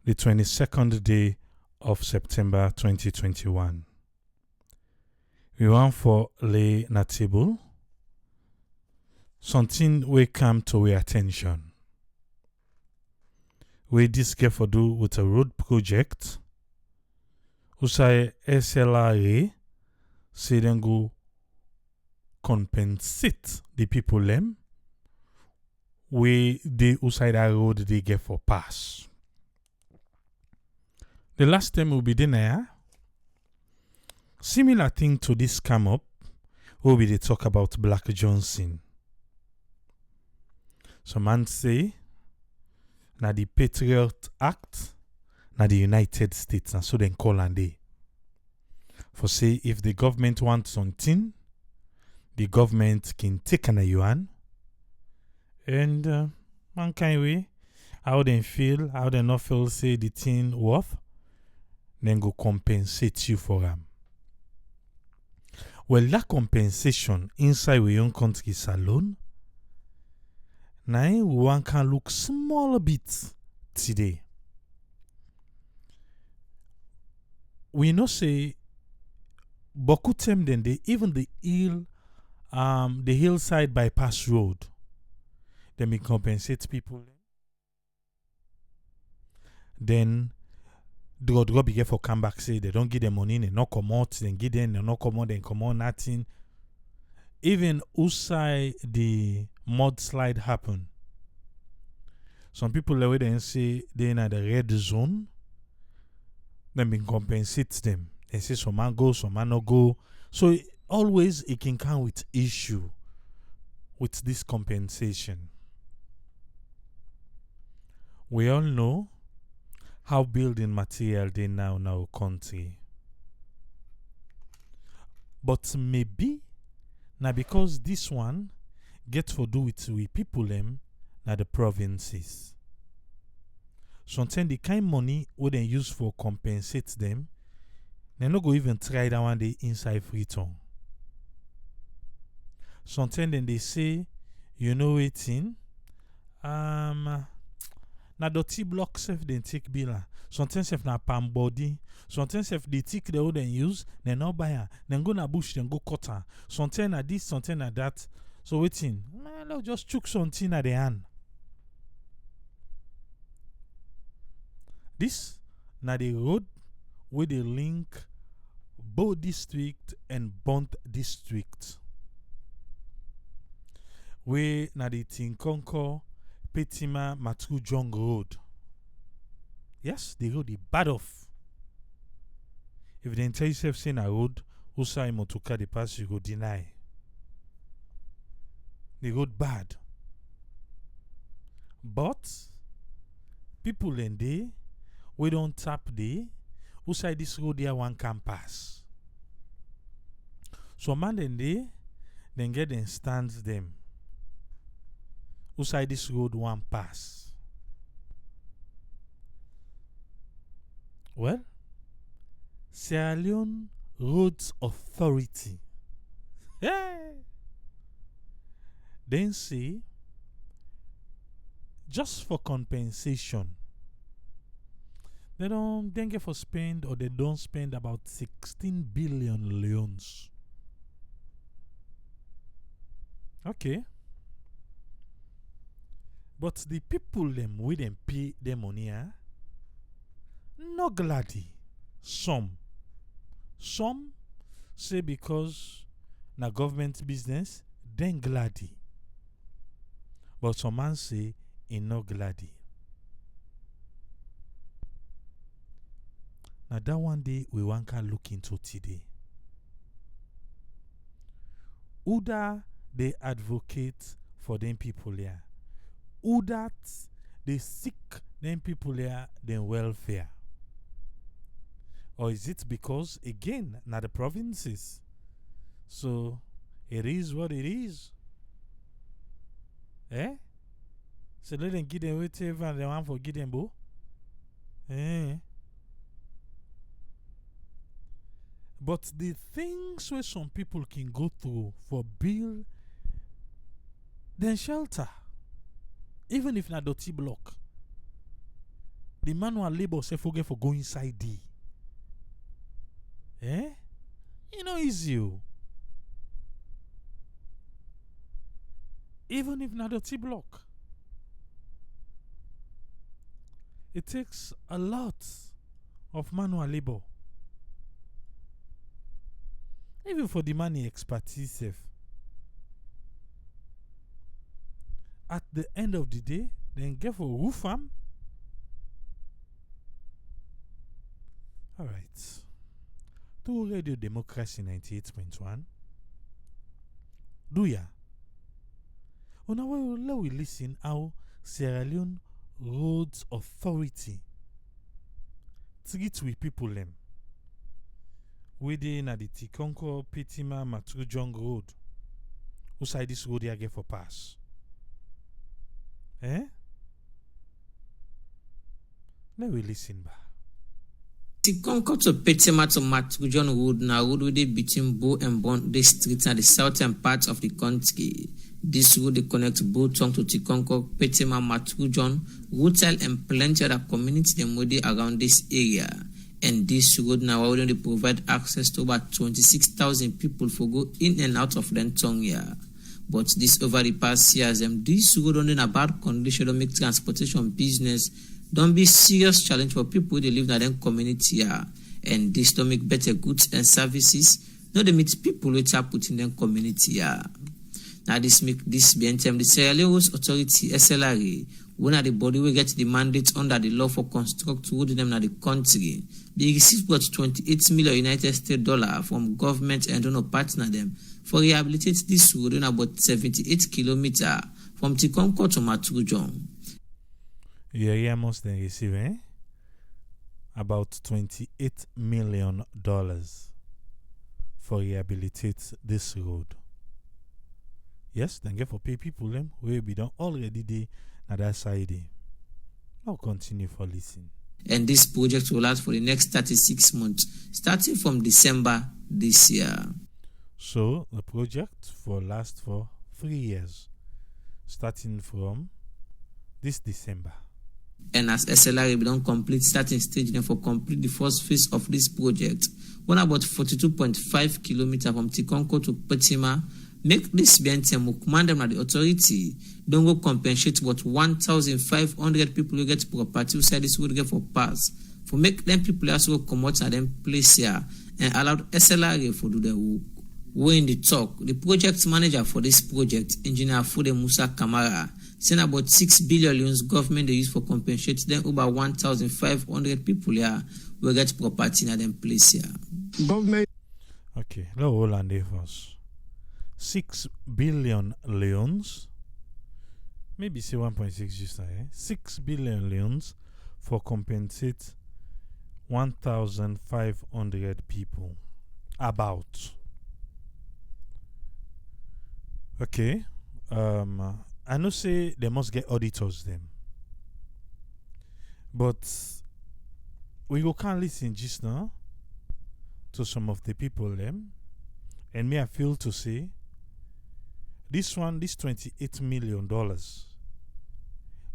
the 22nd day of September 2021. We want for lay na table something we come to our attention. We this get for do with a road project. Usai SLRA say then go compensate the people them we the outside that road they get for pass. The last time will be there. Similar thing to this come up will be they talk about Black Johnson. Some man say na the Patriot Act na the United States and so then call and they for say if the government wants something, the government can take an yuan and man kind way how they feel, how they not feel say the thing worth, then go compensate you for them. Well, that compensation inside we own country alone, now one can look small bit today. We know say beaucoup time then they even the hillside bypass road, they may compensate people. Then the God be for come back say they don't give them money, they not come out, then give them, they not come out, then come out nothing. Even outside the mudslide happen. Some people away then say they in the red zone, then been compensate them. They say some man go, some man not go. So always it can come with issue with this compensation. We all know how building material they now in our country. But maybe now because this one get for do with we people them na the provinces. Sometimes the kind money we they use for compensate them, they no go even try that one day inside Freetown. Sometimes then they say, you know waiting, na dirty block self then take bill. Sometimes if na palm body, sometimes if they take the old and use, then not buy her. Then go na bush, then go cut her. Sometimes na this, sometimes na that. So waiting, man, let's just chook something at the hand. This na the road where they link Bow district and Bont district. Where na the Tinkonko Petima Matrujong Road. Yes, the road is bad off. If they tell yourself saying a road, Usa Motuka the pass, you go deny. The road bad. But people in there, we don't tap there, Usa this road here one can pass. So man in there, then get and stands them. Outside this road one pass. Well, Sierra Leone Roads Authority. Then say, just for compensation, they don't get for spend or they don't spend about 16 billion leones. Okay. But the people them we them pay them money, no gladdy. Some say because na government business, then gladdy. But some man say no gladdy. Now that one day we want to look into today. Uda they advocate for them people here. Who that they seek them people here their welfare? Or is it because again not the provinces? So it is what it is. Eh? So let them give them whatever they want for give them bo. Eh? But the things where some people can go through for build then shelter, even if not dirty block, The manual labor say forget for go inside D. Eh? You know easy. Even if not a T block. It takes a lot of manual labor. Even for the money expertise safe. At the end of the day, then get for roof farm. Alright. To Radio Democracy 98.1. Do ya? Now we listen how Sierra Leone Roads Authority treat with people them within at the Tikonko Petima Matrujong Road. Who side this road here get for pass? Eh? Let we listen back. Tikonko to Petima to Matrujon Road na road with between Bo and Bond districts and the southern parts of the country. This road connects Botong to Tikonko, Petima, Matrujon, Rutel and plenty other communities around this area. And this road now already provide access to about 26,000 people for go in and out of Lentong here. But this over the past years, this road only in a bad condition to make transportation business don't be serious challenge for people who live in that community here. And this to make better goods and services, not they meet people which are put in their community here. Now this make this BNTM, the Sierra Leone Authority SLRA, one of the body will get the mandate under the law for construct road in them in the country. They receive about 28 million United States dollar from government and donor partner them for rehabilitate this road in about 78 kilometers from Tikonko to Matrujon. Yeah, must then receive about $28 million for rehabilitate this road. Yes, then get for pay people them will be done already day na that side. Now continue for listening. And this project will last for the next 36 months, starting from December this year. So the project will last for 3 years, starting from this December. And as SLRA we don't complete starting stage then for complete the first phase of this project, one about 42.5 kilometers from Tikonko to Petima, make this BNTM command them at the authority don't go compensate what 1,500 people who get property who say this would get for pass. For make them people also come out and then place here and allow SLRA for do the work. We in the talk, the project manager for this project, Engineer Fude Musa Kamara, saying about 6 billion government they use for compensate them over 1,500 people here will get property in them place here. Government. Okay, let's hold on there first. 6 billion leons, maybe say 1.6 just now, 6 billion leons for compensate 1,500 people. About. Okay. I know say they must get auditors them. But we go can't listen just now to some of the people them. And me I feel to say this $28 million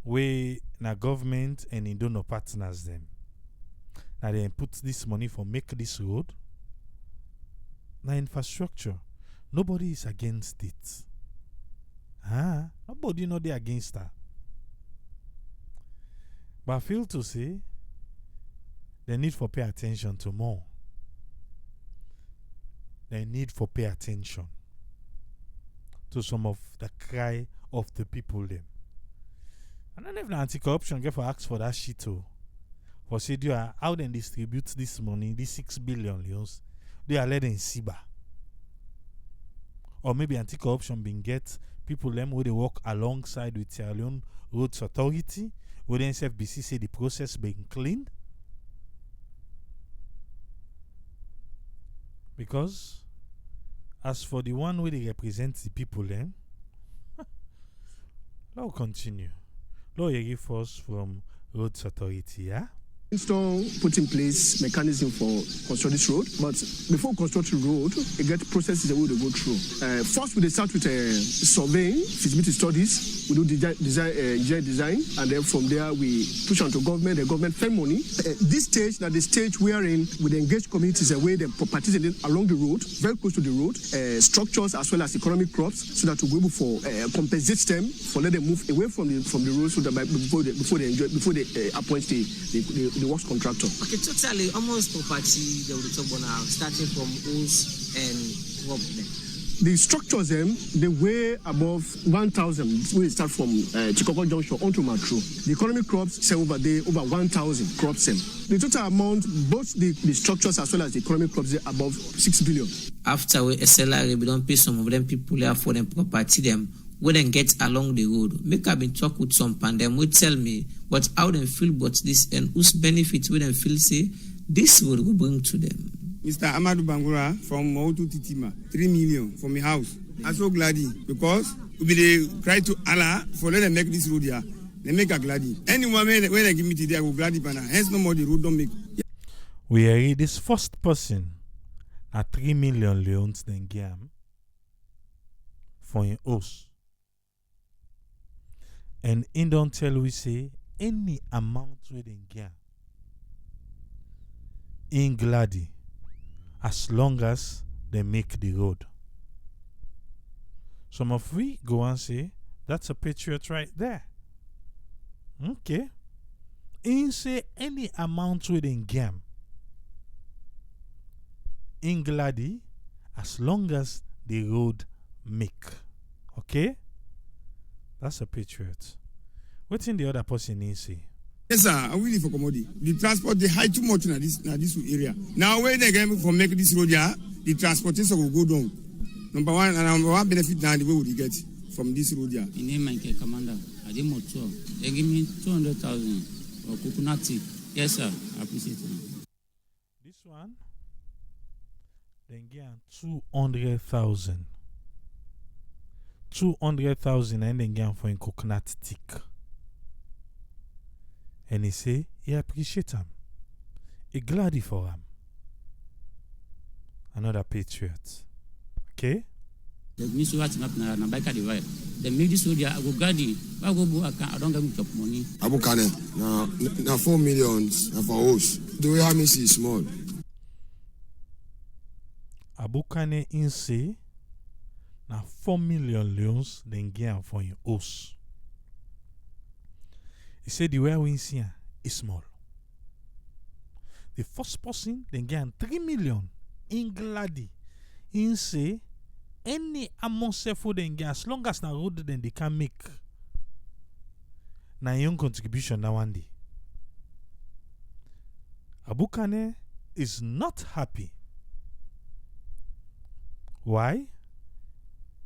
where na government and in donor partners them. Now they put this money for make this road. Now infrastructure. Nobody is against it. Nobody know they against that. But I feel to say they need for pay attention to more. They need for pay attention to some of the cry of the people them. And then if the anti-corruption get for ask for that shit too. For say do how they distribute this money, these 6 billion leons, they are letting Siba. Or maybe anti-corruption being get people them where they work alongside with Sierra Leone Roads Authority, where the NCFBC say the process being cleaned. Because as for the one where they represent the people then, let's continue. Let's hear first from Roads Authority, yeah? Put in place mechanism for construct this road, but before constructing road, it get processes that we will go through. First, we start with surveying, feasibility studies. We do design, and then from there we push on to government. The government spend money. This stage, that the stage we are in, we engage communities away them participate along the road, very close to the road, structures as well as economic crops, so that we go able for compensate them for let them move away from the road, so that before they appoint the works contractor. Okay, totally, almost property they will talk about now, starting from hose and rope. The structures they weigh above 1,000. We start from Chikoko Junction onto Matru. The economic crops say over 1,000 crops. The total amount, both the structures as well as the economic crops, they above 6 billion. After we SLR, we don't pay some of them people here for them property them. We then get along the road. Make up been talk with some and them will tell me but how they feel about this and whose benefits we then feel say this road will bring to them. Mr. Amadou Bangura from Mautu Titima, 3 million for my house. I'm so glad because we be cry to Allah for let them make this road here. They make a glady. Anyone when they give me today, I will glady banana. Hence no more the road don't make. We are this first person at 3 million leons then gam for an house. And in don't tell we say any amount within gam in glady as long as they make the road. Some of we go and say that's a patriot right there. Okay. In say any amount within gam in glady as long as the road make. Okay? That's a patriot. What's in the other person in say? Yes, sir. I'm really for commodity. The transport they hide too much in this area. Now when they get for make this road here, the transportation will go down. Number one benefit now the way we get from this road here. In name my commander, I did more tour. They give me 200,000 for coconut tea. Yes, sir. I appreciate it. This one, then get 200,000. 200,000 and then get for a coconut tick. And he say he appreciate him. He glad for him. Another patriot. Okay? They make this road here, I go guardi. I don't get up money. Abu Kane, now 4 million for us. The way I miss is small. Abu Kane in say na 4 million leons then get for your house. He said the way we see is small. The first person then get 3 million in glady. In say any amount food then get as long as na road then they can make na young contribution na one day. Abu Kane is not happy. Why?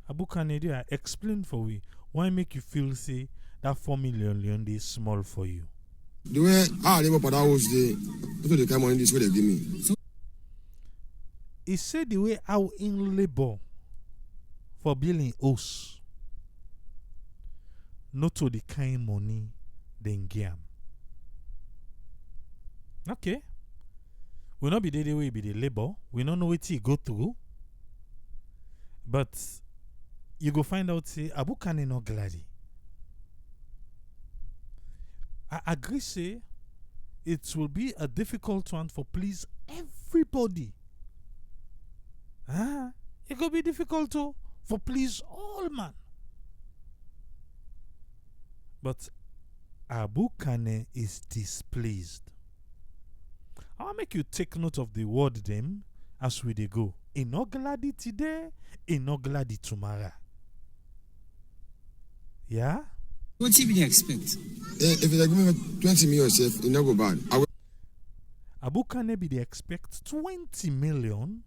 Abu Kane, I explain for we why make you feel say that 4 million leon is small for you. The way I live up at that house, they come on this way they give me. He said the way how in labor for building house, not to the kind money then give. Okay. We not be the way be the labor. We don't know what he go through. But you go find out say Abu Kane no glady. I agree say it will be a difficult one for please everybody. It could be difficult too for please all man. But Abu Kane is displeased. I'll make you take note of the word them as we they go. E no glady today, e no glady tomorrow. Yeah? What do you expect? If they give me 20 million, it no go bad. Abu Kane be they expect 20 million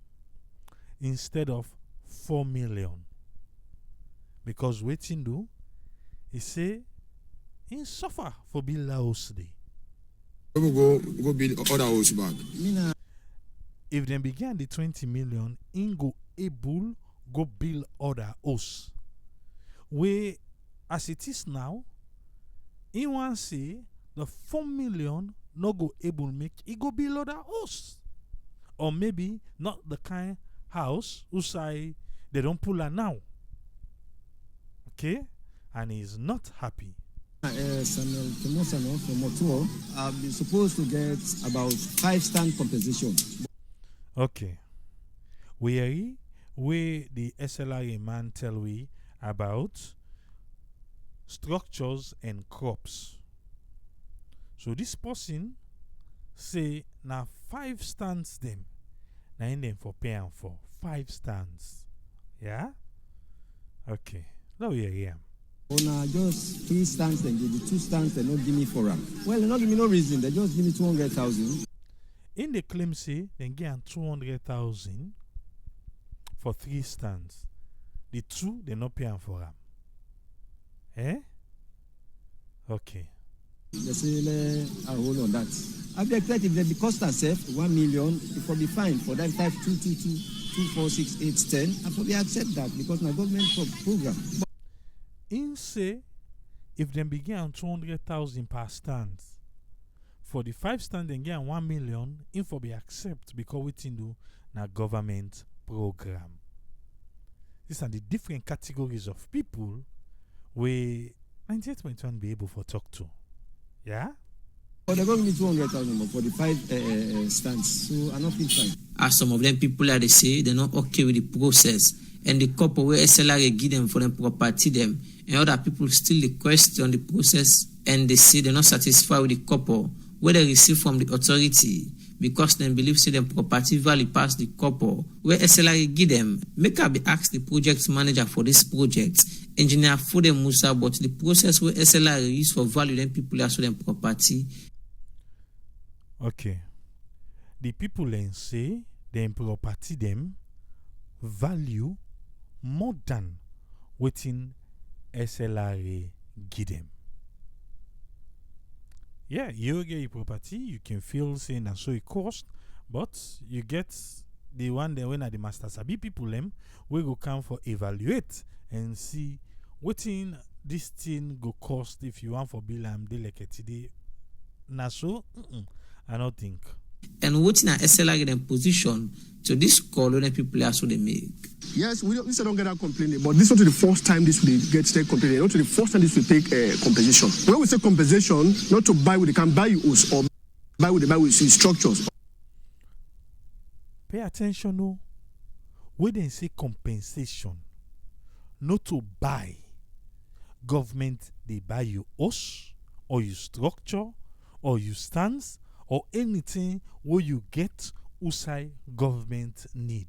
instead of 4 million. Because waiting do, he say, he suffer for build a house day. We will go build other house back. If they began the 20 million, in go able go build other house. Where as it is now, in one say the 4 million no go able make, it go build other house. Or maybe not the kind house who say they don't pull her now. Okay? And he's not happy. Samuel Temosano from Motuo, I've been supposed to get about 5 stand compensation. Okay. Where the SLRA man tell we about structures and crops. So this person say now 5 stands them. Now in them for pay and for 5 stands. Yeah? Okay. Now we hear. On just 3 stands, then give the 2 stands, they don't give me for them. Well, they don't give me no reason, they just give me 200,000. In the claim say they get 200,000 for 3 stands. The 2 they not paying for them. Eh? Okay. They say I hold on that. I be expect if the cost herself 1 million, it will be fine for that 5 2 2 2 2 4 6 8 10. I probably accept that because my government program. In say if them begin 200,000 per stand, for the 5 stand they get 1 million, in for be accept because we do na government program. These are the different categories of people we 98.1 be able to talk to. Yeah? But they're going to give me 200,000 for the 5 stands, so I don't feel fine. As some of them people they say they're not okay with the process, and the couple where SLRA give them for them property them, and other people still the question the process, and they say they're not satisfied with the couple where they receive from the authority because they believe say them property value past the couple where SLRA give them. Make I be ask the project manager for this project, engineer Fode Musa, but the process where SLRA use for value them people as them property. Okay. The people then say them property them value more than within SLRA give them. Yeah, you get your property, you can feel saying and so it cost, but you get the one that when at the master sabi people them we go come for evaluate and see within this thing go cost if you want for bill and de like today. Na so I don't think. And what's in a SLRA in position to this call when people are so they make. Yes, we don't get that complaining, but this is not the first time this will get state complaining. Not the first time this will take compensation. When we say compensation, not to buy with they can buy you us or buy with structures. Pay attention, no. When they say compensation, not to buy. Government they buy you us or you structure or you stance or anything where you get outside government need.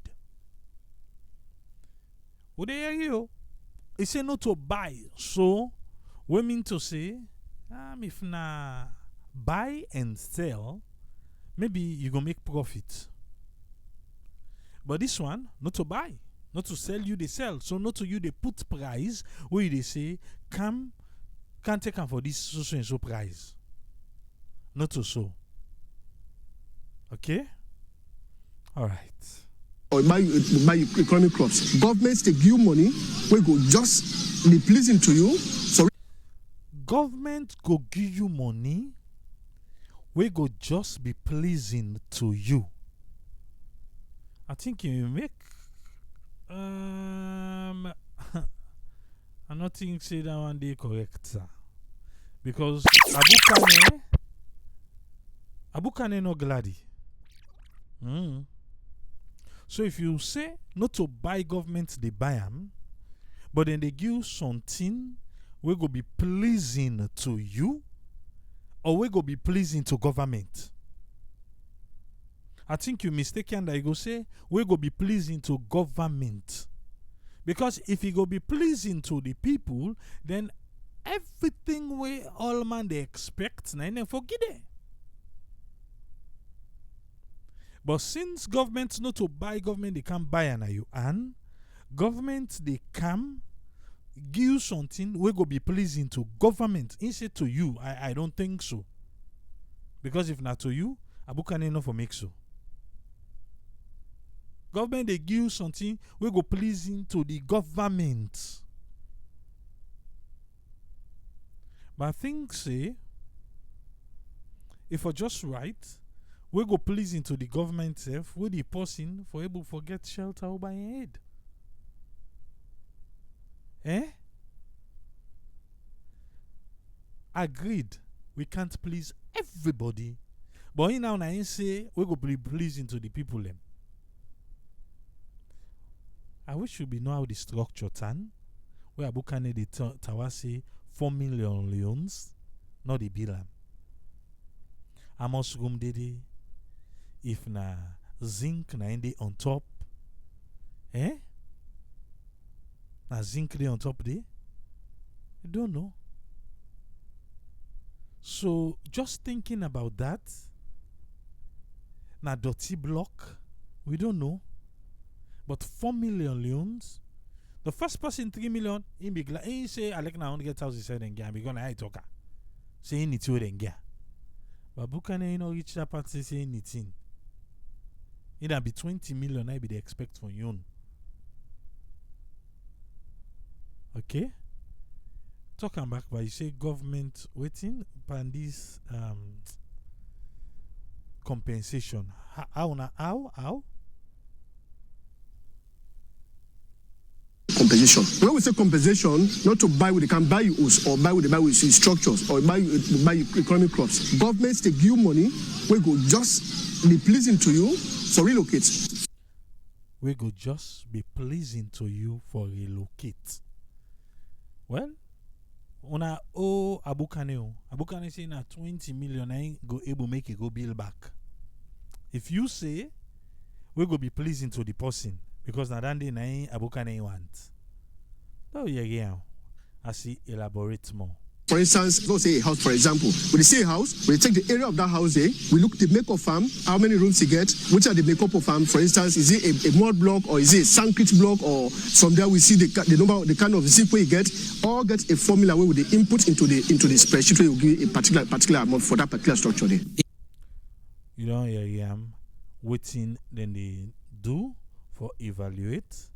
Would they hear you? They say not to buy. So, we mean to say, if na buy and sell, maybe you go make profit. But this one, not to buy, not to sell you they sell. So not to you they put price where they say, can't take them for this so and so price. Not to so. Okay? All right. Or buy economic crops. Governments take you money, we go just be pleasing to you. So government go give you money, we go just be pleasing to you. I think you make I don't think say that one day correct, sir. Because Abukane no gladi. So if you say not to buy government, they buy them, but then they give something we go be pleasing to you, or we go be pleasing to government. I think you mistaken that you go say we go be pleasing to government. Because if you go be pleasing to the people, then everything we all man they expect, now they forget it. But since government not to buy government, they can't buy an you and government they can give you something we go be pleasing to government instead to you. I don't think so. Because if not to you, Abukane no for make so. Government they give you something we go pleasing to the government. But I think say if for just right, we go pleasing to the government self, we the person for able to get shelter over your head. Agreed, we can't please everybody. But in now I say we go be pleasing to the people them. I wish you be know how the structure turn. Where Abukane the Tawasi 4 million leons, not the bill. I must room dede. If na zinc na ende on top, na zinc dey on top there. I don't know. So just thinking about that, na dirty block, we don't know. But 4 million leons, the first person 3 million, he say I like na 100,000 said and get because I talk. Say he need to then get. But Bukane reach that part say anything. It'll be 20 million I be the expect from you. Okay? Talking back, but you say government waiting upon this compensation. How? Compensation. When we say compensation, not to buy with they can buy you house or buy with structures or buy economic crops. Governments they give you money, we go just be pleasing to you for relocate. We go just be pleasing to you for relocate. Well, una Abukane say na 20 million I ain't go able make it go bill back. If you say we go be pleasing to the person because na dande na Abukane want. Oh yeah. I see elaborate more. For instance, let's say a house, for example. When they say a house, we take the area of that house there, we look the makeup farm, how many rooms you get, which are the makeup of farm. For instance, is it a mud block or is it a concrete block, or from there we see the number, the kind of zip you get, or get a formula where with the input into the spreadsheet where you give a particular amount for that particular structure there. You know, waiting then they do for evaluate,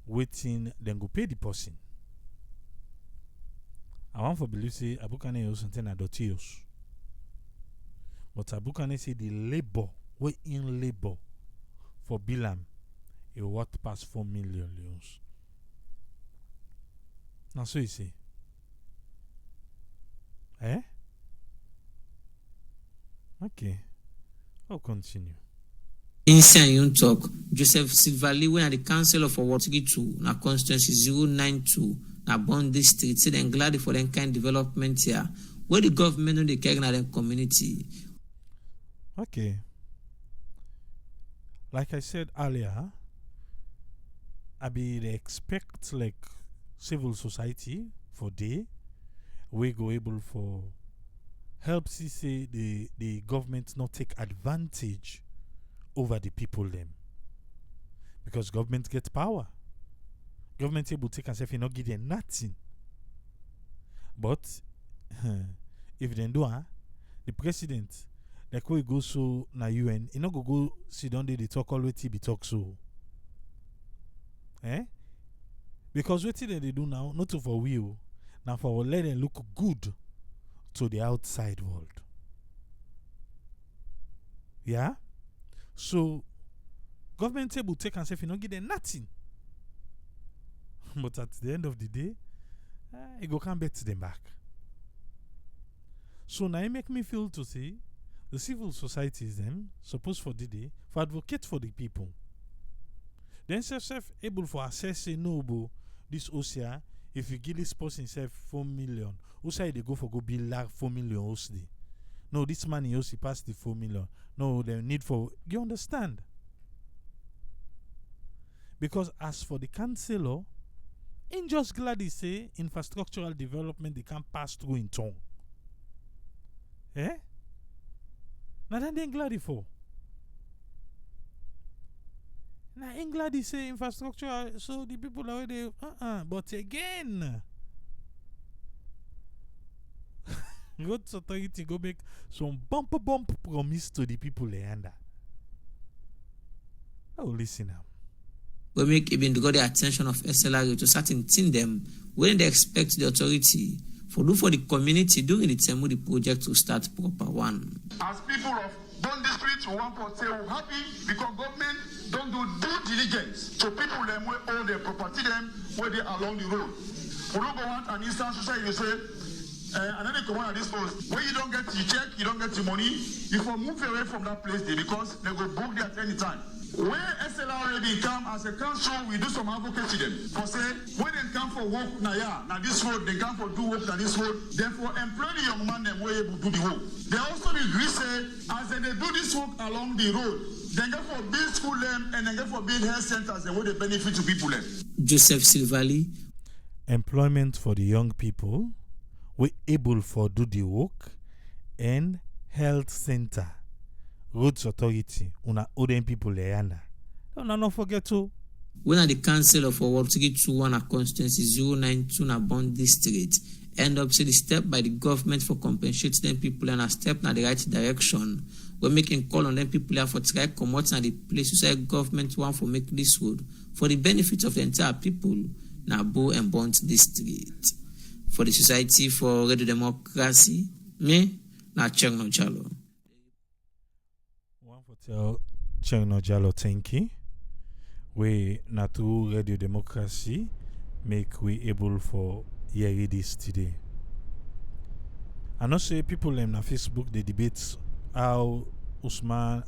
waiting then go pay the person. I want for believe say Abukane is something adotios. But Abukane say the labor, we in labor for Bilam, it what past 4 million leons. Now so you say. Okay. I'll continue. Inside you talk, Joseph Silvali, when at the council of Awatigi na constituency 092, na Bond district, say them glad for them kind development here. Where the government know the care in the community. Okay. Like I said earlier, I be they expect like civil society for day we go able for help see say the government not take advantage over the people them. Because government get power. Government able to take herself and not give them nothing. But if they do, the president, like we go so na UN, he not go sit down there they talk always be talk so. Because what they do now, not for we, now for let them look good to the outside world. Yeah? So government able to take herself and not give them nothing. But at the end of the day, it go come back to them back. So now it make me feel to say the civil societies them supposed for the day for advocate for the people. Then self able for assess say no bo this OCA if you give this person self 4 million, OCA they go for go bill like 4 million OCD. No, this money OCA pass the 4 million. No, they need for you understand. Because as for the councillor, in just glad he say infrastructural development they can pass through in tongue. Now then they glad he for. Now in glad he say infrastructure so the people are already but again God authority go make some bump promise to the people under. Oh listen now. We make even got the attention of SLR to certain thing them when they expect the authority for do for the community during the time when the project will start proper one. As people of Bond District, we want to say we're happy because government don't do due diligence to people them where own their property them where they along the road. We don't go want an instance society you say another command at this post where you don't get your check, you don't get your money, you will move away from that place there because they go book there at any time. Where SLR come as a council, we do some advocacy them. For say, when they come for work now this road, they come for do work na this road, therefore employ the young man them where able to do the work. They also agree say, as they do this work along the road, they go for build school them and they go for build health centers and where they benefit to people them. Joseph Silvali. Employment for the young people, we able for do the work, and health center. Roads Authority, una olden people leana. Don't not forget to. When the council of Ward 321 constituency 092 na Bond District end up say the step by the government for compensating them people and a step in the right direction. We're making call on them people here for try come out and the place where government want for make this road for the benefit of the entire people na Bo and Bond District. For the Society for Radio Democracy, me na Chengno Jalo. Tell Chengno Jalo thank you. We na through Radio Democracy make we able for hear this today. I know say people in Facebook they debate how Usman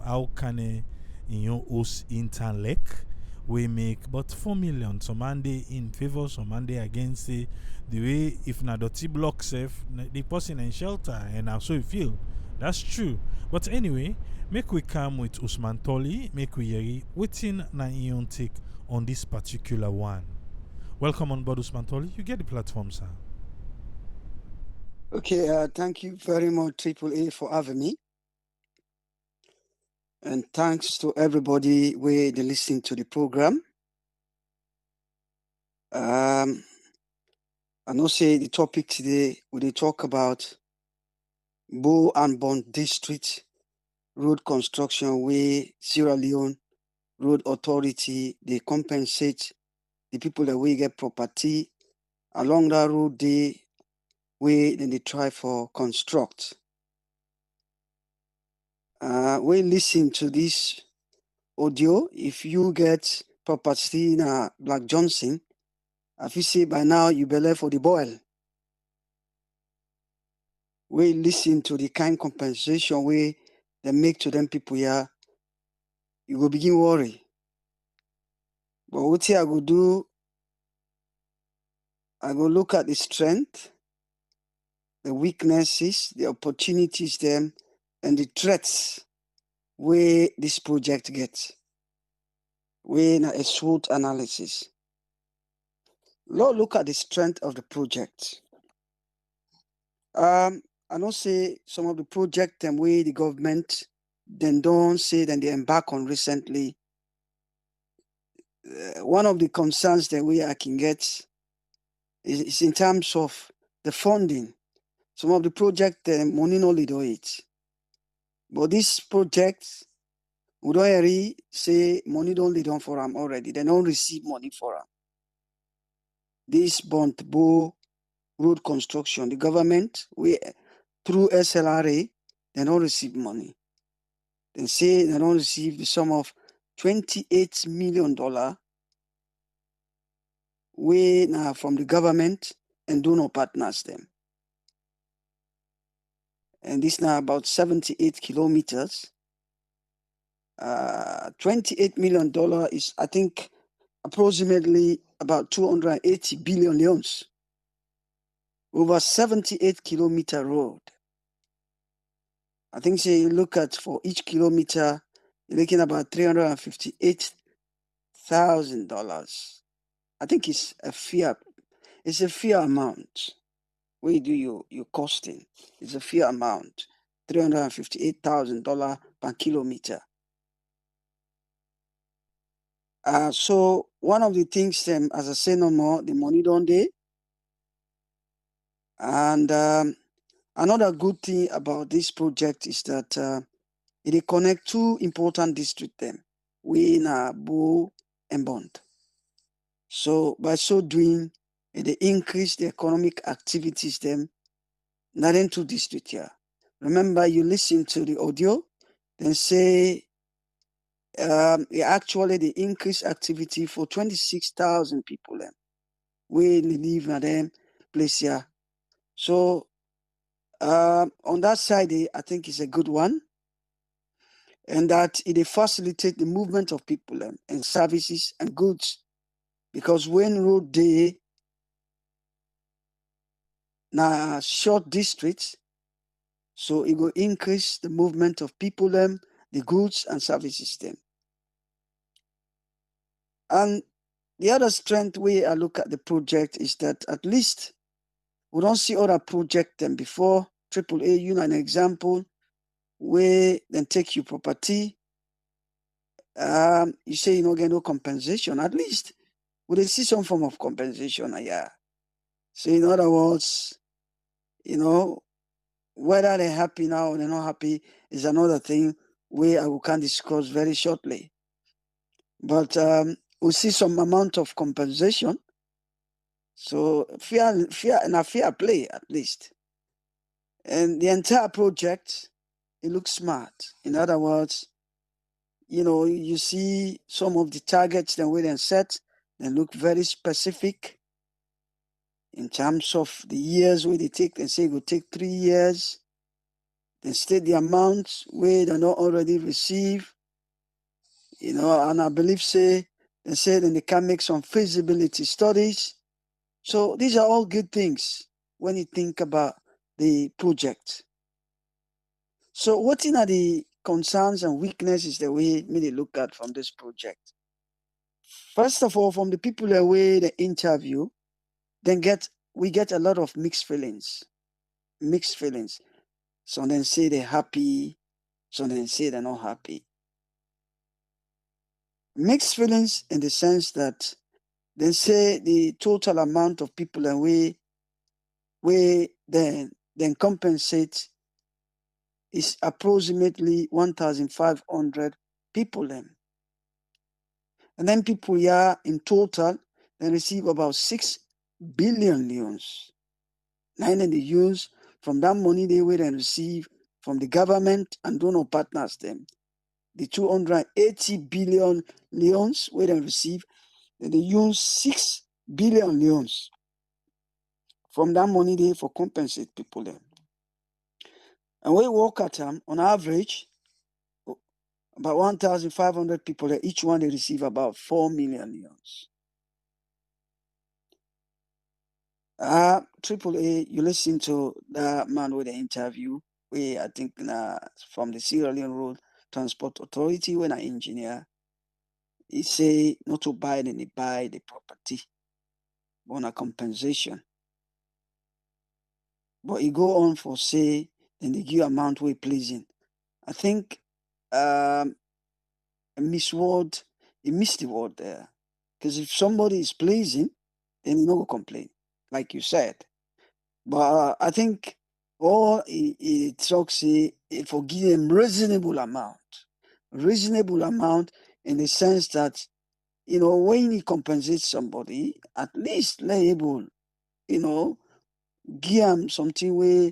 how can in your host intern lek we make but 4 million some Monday in favor some Monday against the way if na dirty block safe the person in shelter and how so you feel that's true. But anyway, make we come with Usman Toli, make we hear waiting na ion take on this particular one. Welcome on board, Usman Toli. You get the platform, sir. Okay, thank you very much, Triple A, for having me. And thanks to everybody where they listening to the program. I know say the topic today we talk about Bo and Bond District road construction where Sierra Leone Road Authority they compensate the people that we get property along that road they where then they try for construct. We listen to this audio. If you get property in Black Johnson, if you say by now you believe for the boil. We listen to the kind compensation we they make to them people here, you will begin worry. But what I go do, I go look at the strength, the weaknesses, the opportunities them, and the threats where this project gets. We na a SWOT analysis. Lord, look at the strength of the project. I know say some of the project and way the government then don't say that they embark on recently. One of the concerns that I can get is in terms of the funding. Some of the project money no lead it. But this project, we don't really say money don't lead on for them already. They don't receive money for them. This Bo road construction, the government, through SLRA, they don't receive money. They say they don't receive the sum of $28 million from the government and donor partners them. And this now about 78 kilometers. $28 million is, I think, approximately about 280 billion leones. Over 78 kilometer road. I think say you look at for each kilometer, you're looking about $358,000. I think it's a fair amount. Where you do your costing? It's a fair amount. $358,000 per kilometer. So one of the things as I say no more, the money don't they. And another good thing about this project is that it connect two important districts them. We in Bo and Bond. So by so doing, They increase the economic activities them, not into district here. Remember, you listen to the audio, then say actually the increased activity for 26,000 people them. We live in them place here. So on that side, I think it's a good one. And that it facilitate the movement of people and services and goods. Because when road day na short districts, so it will increase the movement of people the goods and services them. And the other strength way I look at the project is that at least we don't see other project them before. AAA, you know, an example where then take your property. You say you don't get no compensation. At least we they see some form of compensation. Yeah. So in other words, you know, whether they're happy now or they're not happy is another thing where I can discuss very shortly. But we see some amount of compensation. So fair play at least. And the entire project, it looks smart. In other words, you know, you see some of the targets that we then set, they look very specific in terms of the years where they take. They say it will take 3 years. They state the amounts where they not already receive. You know, and I believe they say then they can make some feasibility studies. So these are all good things when you think about the project. So what are the concerns and weaknesses that we may look at from this project? First of all, from the people that we the interview, we get a lot of mixed feelings. Mixed feelings. Some then say they're happy, some then say they're not happy. Mixed feelings in the sense that they say the total amount of people and we then compensate is approximately 1,500 people then. And then people here in total they receive about 6 billion leones. Nine they use from that money they will then receive from the government and donor partners them. The 280 billion leones we then receive, then they use 6 billion leones from that money they for compensate people then. And we work at them on average about 1,500 people, each one they receive about 4 million leones. AAA, you listen to that man with the interview, I think from the Sierra Leone Road Transport Authority, when an engineer, he say not to buy then they buy the property on a compensation. But he go on for say, then they give amount way pleasing. I think he missed the word there. Because if somebody is pleasing, then he no go complain, like you said. But I think all he talks for give them reasonable amount in the sense that, you know, when he compensates somebody, at least label, you know, give them something where,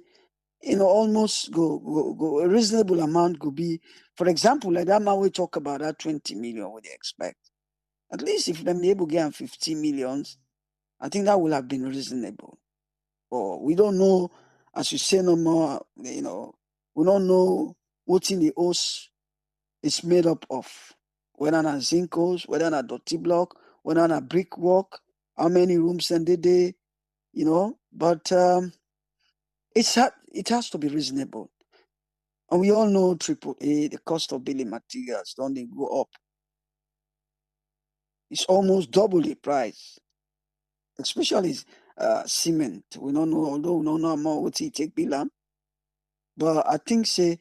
you know, almost go a reasonable amount could be, for example, like that man we talk about that 20 million what they expect. At least if them able to get 15 millions, I think that would have been reasonable. Or we don't know, as you say no more, you know, we don't know what in the house is made up of. Whether not zincos, whether not dirty block, whether not brickwork, how many rooms and they, you know, but it has to be reasonable. And we all know AAA, the cost of building materials, don't they go up? It's almost double the price, especially cement. We don't know, although we don't know more what it take bill. But I think say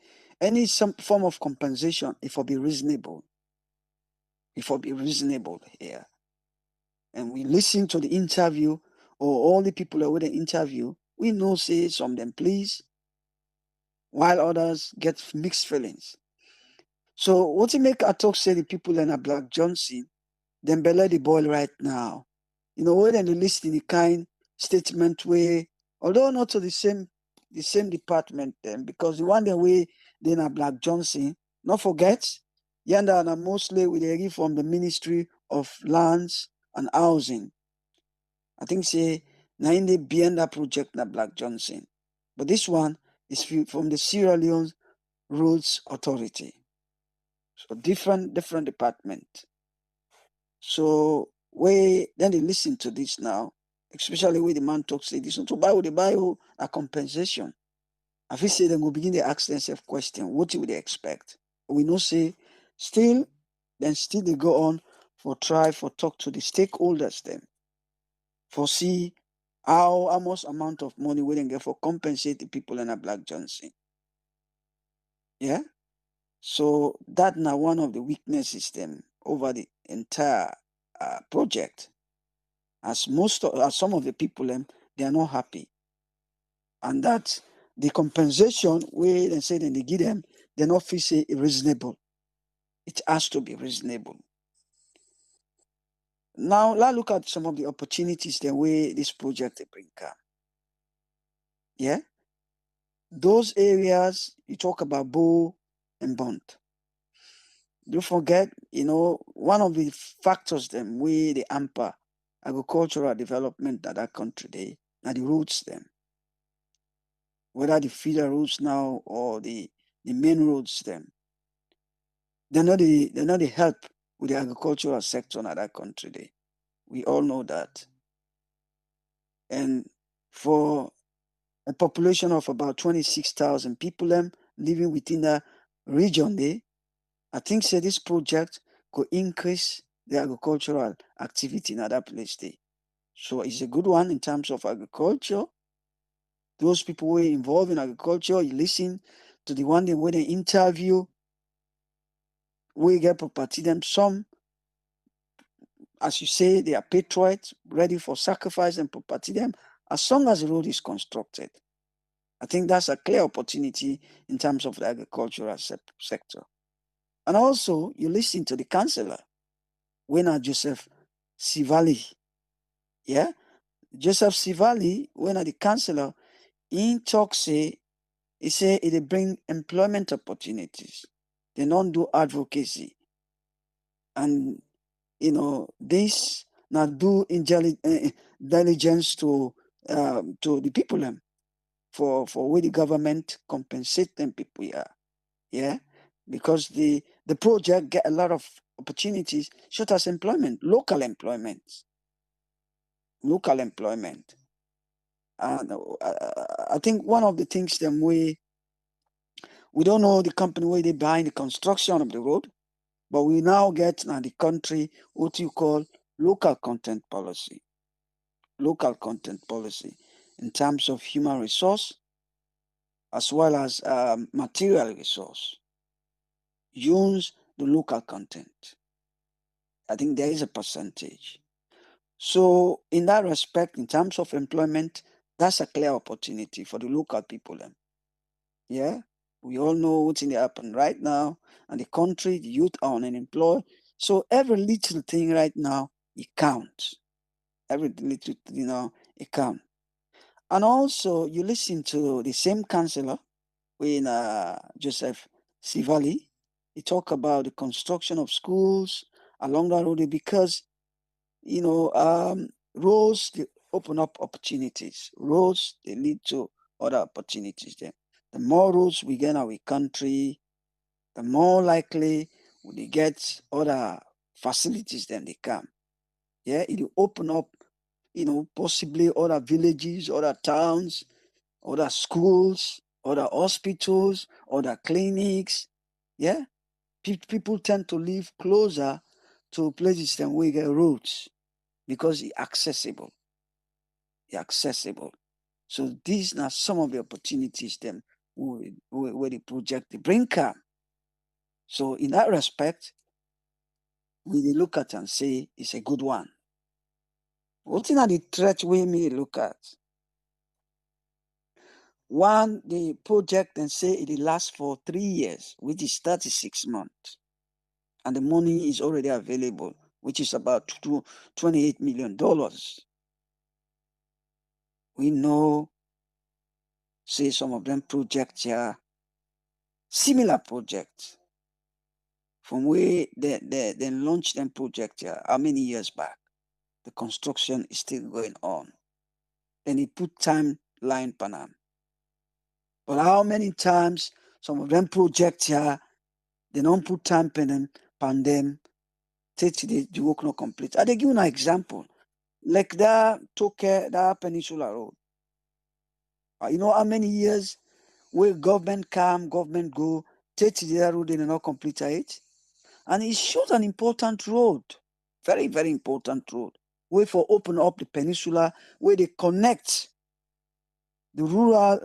some form of compensation, it will be reasonable. It will be reasonable here. And we listen to the interview or all the people that were the interview, we know say some of them please, while others get mixed feelings. So what you make I talk say the people in a Black Johnson, them belly the boil right now. when they list in the kind statement where, although not to the same department then, because the one the way then a Black Johnson, not forget, yanda na mostly with the from the Ministry of Lands and Housing. I think say na in the beyond that project na Black Johnson. But this one is from the Sierra Leone Roads Authority. So different department. So then they listen to this now, especially when the man talks say this. So buy a compensation. I feel say they will begin to ask themselves question, what would they expect? We know say still they go on for talk to the stakeholders then. For see how much amount of money we can get for compensate the people in a Black Johnson. Yeah. So that now one of the weaknesses them over the entire project. As some of the people they are not happy, and that the compensation we they say they give them, they not feel say reasonable. It has to be reasonable. Now let's look at some of the opportunities the way this project they bring up. Yeah, those areas you talk about Bo and Bond. Don't forget, one of the factors them way they hamper agricultural development that country they are the roads them. Whether the feeder roads now or the main roads them. They're not the help with the agricultural sector in that country they. We all know that. And for a population of about 26,000 people living within the region there, I think say this project could increase the agricultural activity in that place there. So it's a good one in terms of agriculture. Those people who are involved in agriculture, you listen to the one where they interview, we get property them. Some, as you say, they are patriots, ready for sacrifice and property them, as long as the road is constructed. I think that's a clear opportunity in terms of the agricultural sector. And also, you listen to the councillor, Wena Joseph Sivali. Yeah? Joseph Sivali, when the councillor, in talk say, he say it bring employment opportunities. They don't do advocacy. And, this not do diligence to the people for where the government compensate them people here. Yeah? Because the project get a lot of opportunities, such as employment, local employment. And I think one of the things them we don't know the company where they behind the construction of the road, but we now get in the country what you call local content policy. Local content policy in terms of human resource as well as material resource. Use the local content. I think there is a percentage. So in that respect, in terms of employment, that's a clear opportunity for the local people. Yeah, we all know what's in the happen right now, and the country, the youth are unemployed. So every little thing right now, it counts. Every little thing, it counts. And also, you listen to the same councillor, when Joseph Sivali, he talk about the construction of schools along that road because roads they open up opportunities. Roads they lead to other opportunities. Then the more roads we get in our country, the more likely we get other facilities than they come. Yeah, it will open up, possibly other villages, other towns, other schools, other hospitals, other clinics. Yeah, people tend to live closer to places than we get roads because it's accessible. It's accessible. So these are some of the opportunities them where the project they bring come. So in that respect, we look at and say it's a good one. What are the threats we may look at? One, the project and say it lasts for 3 years, which is 36 months. And the money is already available which is about $28 million. We know, say, some of them projects are similar projects from where they launched them project how many years back. The construction is still going on. Then he put timeline pan am. But how many times some of them projects here, they don't put time pan them, the work not complete. I give you an example. Like that Peninsula Road. You know how many years where government come, government go, the road and not complete it? And it shows an important road. Very, very important road. Way for open up the peninsula, where they connect the rural,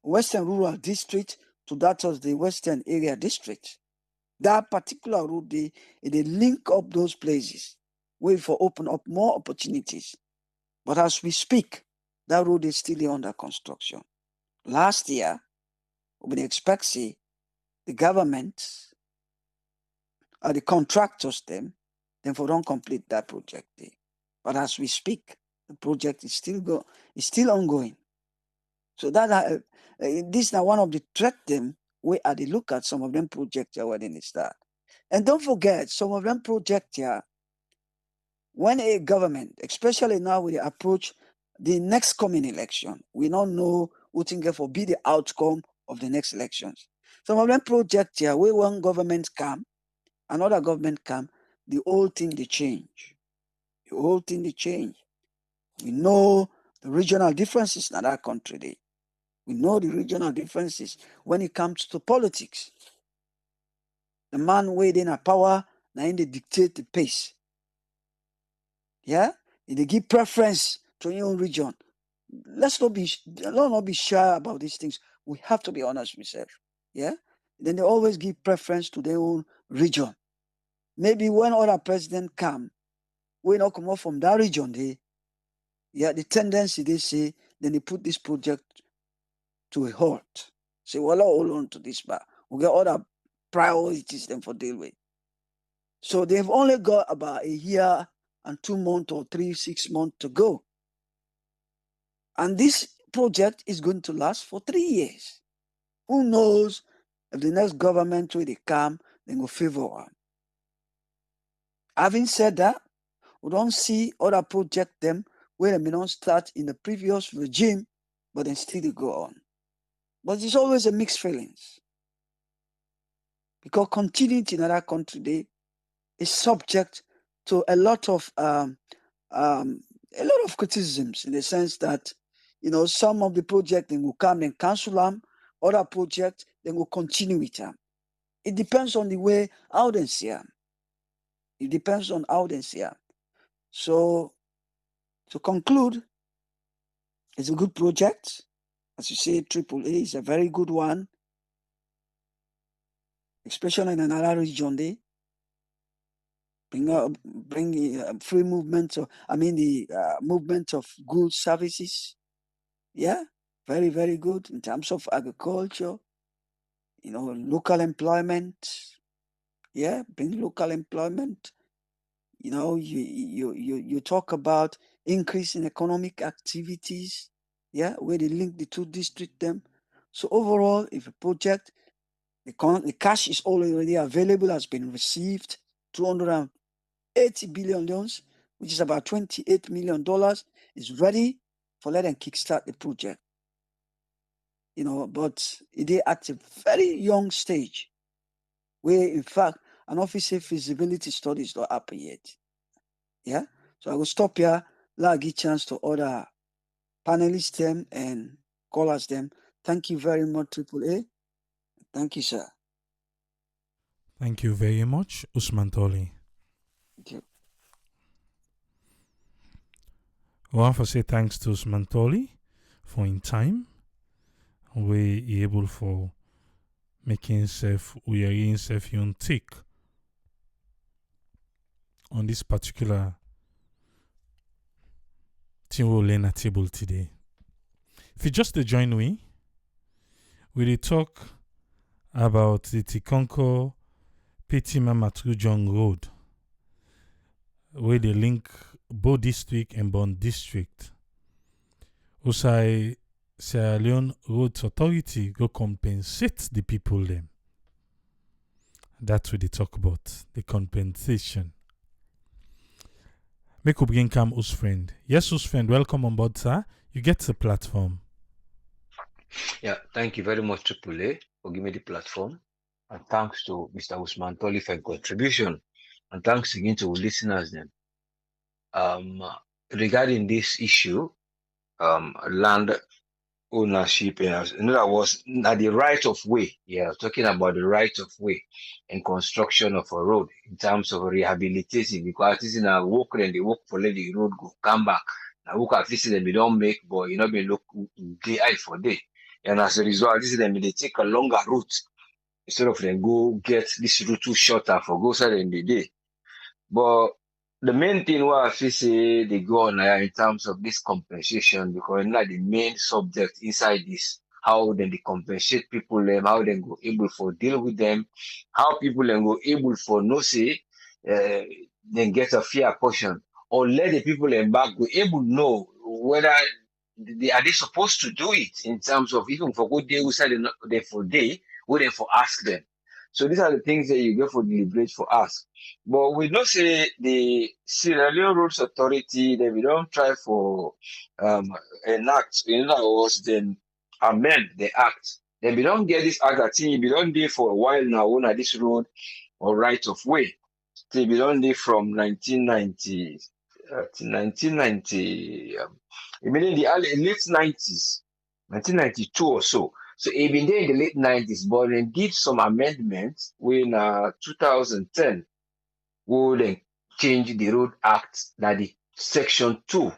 western rural district to that of the western area district. That particular road, they link up those places, way for open up more opportunities. But as we speak, that road is still under construction. Last year, we expect see the government or the contractors them for don't complete that project. But as we speak, the project is still ongoing. So that this is now one of the threat them where they look at some of them projects where they start. And don't forget, some of them projects here, when a government, especially now we approach the next coming election, we don't know what will be the outcome of the next elections. Some of them projects here, where one government come, another government come, the whole thing they change. The whole thing they change. We know the regional differences in that country. We know the regional differences when it comes to politics. The man waiting a power, now they dictate the pace. Yeah? They give preference to your own region. Let's not be shy about these things. We have to be honest with ourselves. Yeah? Then they always give preference to their own region. Maybe when other president come, we not come out from that region, the tendency they say, then they put this project to a halt. Say, well, I'll hold on to this, but we get other priorities then for deal with. So they've only got about a year and 2 months or 6 months to go. And this project is going to last for 3 years. Who knows if the next government where they come, they will favor one. Having said that, we don't see other projects them where they may not start in the previous regime, but then still they go on. But it's always a mixed feelings. Because continuity in another country is subject to a lot of criticisms, in the sense that, some of the projects they will come and cancel them, other projects they will continue with them. It depends on the way how they see them. It depends on how they see them. So, to conclude, it's a good project. As you say, AAA is a very good one, especially in another region. They bring free movement. The movement of goods, services. Yeah, very, very good in terms of agriculture. Local employment. Yeah, bring local employment. You talk about increase in economic activities. Yeah, where they link the two districts them. So overall, if a project, the cash is already available, has been received, 280 billion loans, which is about $28 million, is ready for let them kickstart the project. But it is at a very young stage, where in fact an official feasibility study is not happen yet. Yeah, so I will stop here. Let give chance to other panelists them and callers them. Thank you very much, AAA. Thank you, sir. Thank you very much, Usman Toli. Thank you. I want to say thanks to Usman Toli for in time. We able for making himself, we are himself tick on this particular thing we'll learn at table today. If you just join me, we'll talk about the Tikonko Petima Matrujong Road. where they link Bo District and Bon District. Usai Sierra Leone Roads Authority go compensate the people them. That's what they talk about, the compensation. Make we begin come us friend. Yes, us friend, welcome on board, sir. You get the platform. Yeah, thank you very much, Triple A, for giving me the platform. And thanks to Mr. Usman Toli for contribution. And thanks again to listeners then. Regarding this issue, land ownership, in other words, not the right of way. Yeah, talking about the right of way and construction of a road in terms of rehabilitating, because this is a work and they work for let the road go come back. Now work at least them they don't make, but you know be look day eye for day. And as a result, this is them they take a longer route instead of them go get this route too shorter for go side in the day. But the main thing what I feel say they go on in terms of this compensation, because not the main subject inside this, how then they compensate people them, how they go able for deal with them, how people then go able for no say then get a fair portion, or let the people them back go able know whether are they supposed to do it in terms of even for good day we said they for day, we then for ask them. So these are the things that you get for deliberate for ask. But we don't say the Sierra Leone Roads Authority that we don't try for enact, in other words, then amend the act. Then we don't get this act that we don't do for a while now on this road or right of way. We don't do from 1990 to 1990, in the early late 90s, 1992 or so. So it been there in the late 90s, but then did some amendments when 2010 would then change the Road Act that the section 2.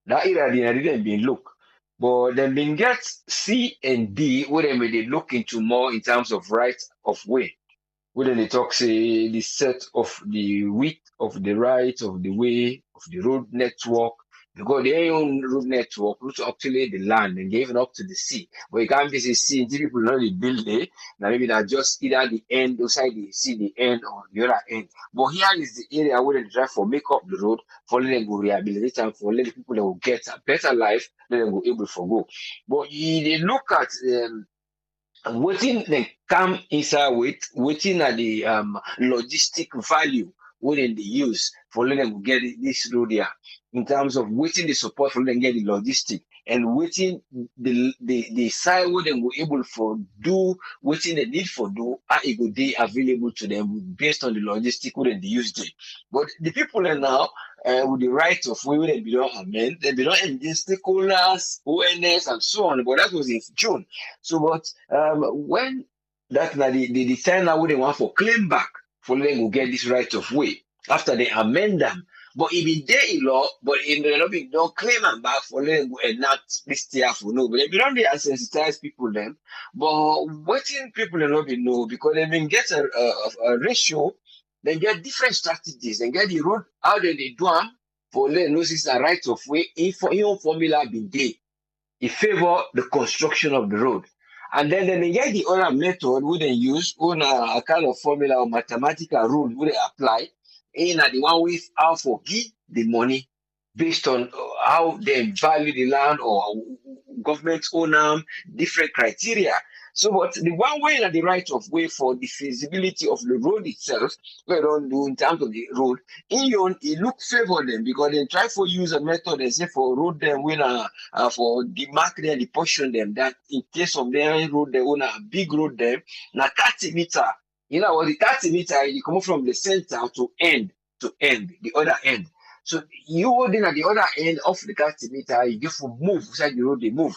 That area didn't been look. But then been get C and D where they made it look into more in terms of right of way. Where they talk say the set of the width of the right of the way of the road network. Because their own road network route up to the land and gave it up to the sea. But you can't visit sea until people know the build it. Now maybe not just either the end, outside the sea, the end or the other end. But here is the area where they try for make up the road, for letting them go rehabilitate and for letting people that will get a better life, let them go able to go. But they look at waiting they come inside with waiting at the logistic value within the use for letting them get this road here in terms of waiting the support for them get the logistic and waiting the side where they were able for do waiting the need for do are able they available to them based on the logistic within the use day. But the people are now with the right of way they belong amend, they belong in the stakeholders, ONS and so on. But that was in June. So but when that the time now they want for claim back for them to get this right of way after they amend them. But it be there in law, but it may not be don't claim them back for them to enact this tier for no. But they don't they sensitize people them. But waiting people they not be know because they been get a ratio, they get different strategies, they get the road how they do them for them know this is a right of way. If your formula be there, it favor the construction of the road. And then they get the other method we they use on a kind of formula or mathematical rule we they apply. In the one with how for give the money based on how they value the land or government own different criteria. So, but the one way and the right of way for the feasibility of the road itself, we don't do in terms of the road, it look favor them because they try for use a method they say for road them when for the mark them, the portion them that in case of their road they own a big road them, now 30 meter. You know, the 30 meter, you come from the center to end, the other end. So you holding at the other end of the 30 meter, you give for move, inside the road, they move.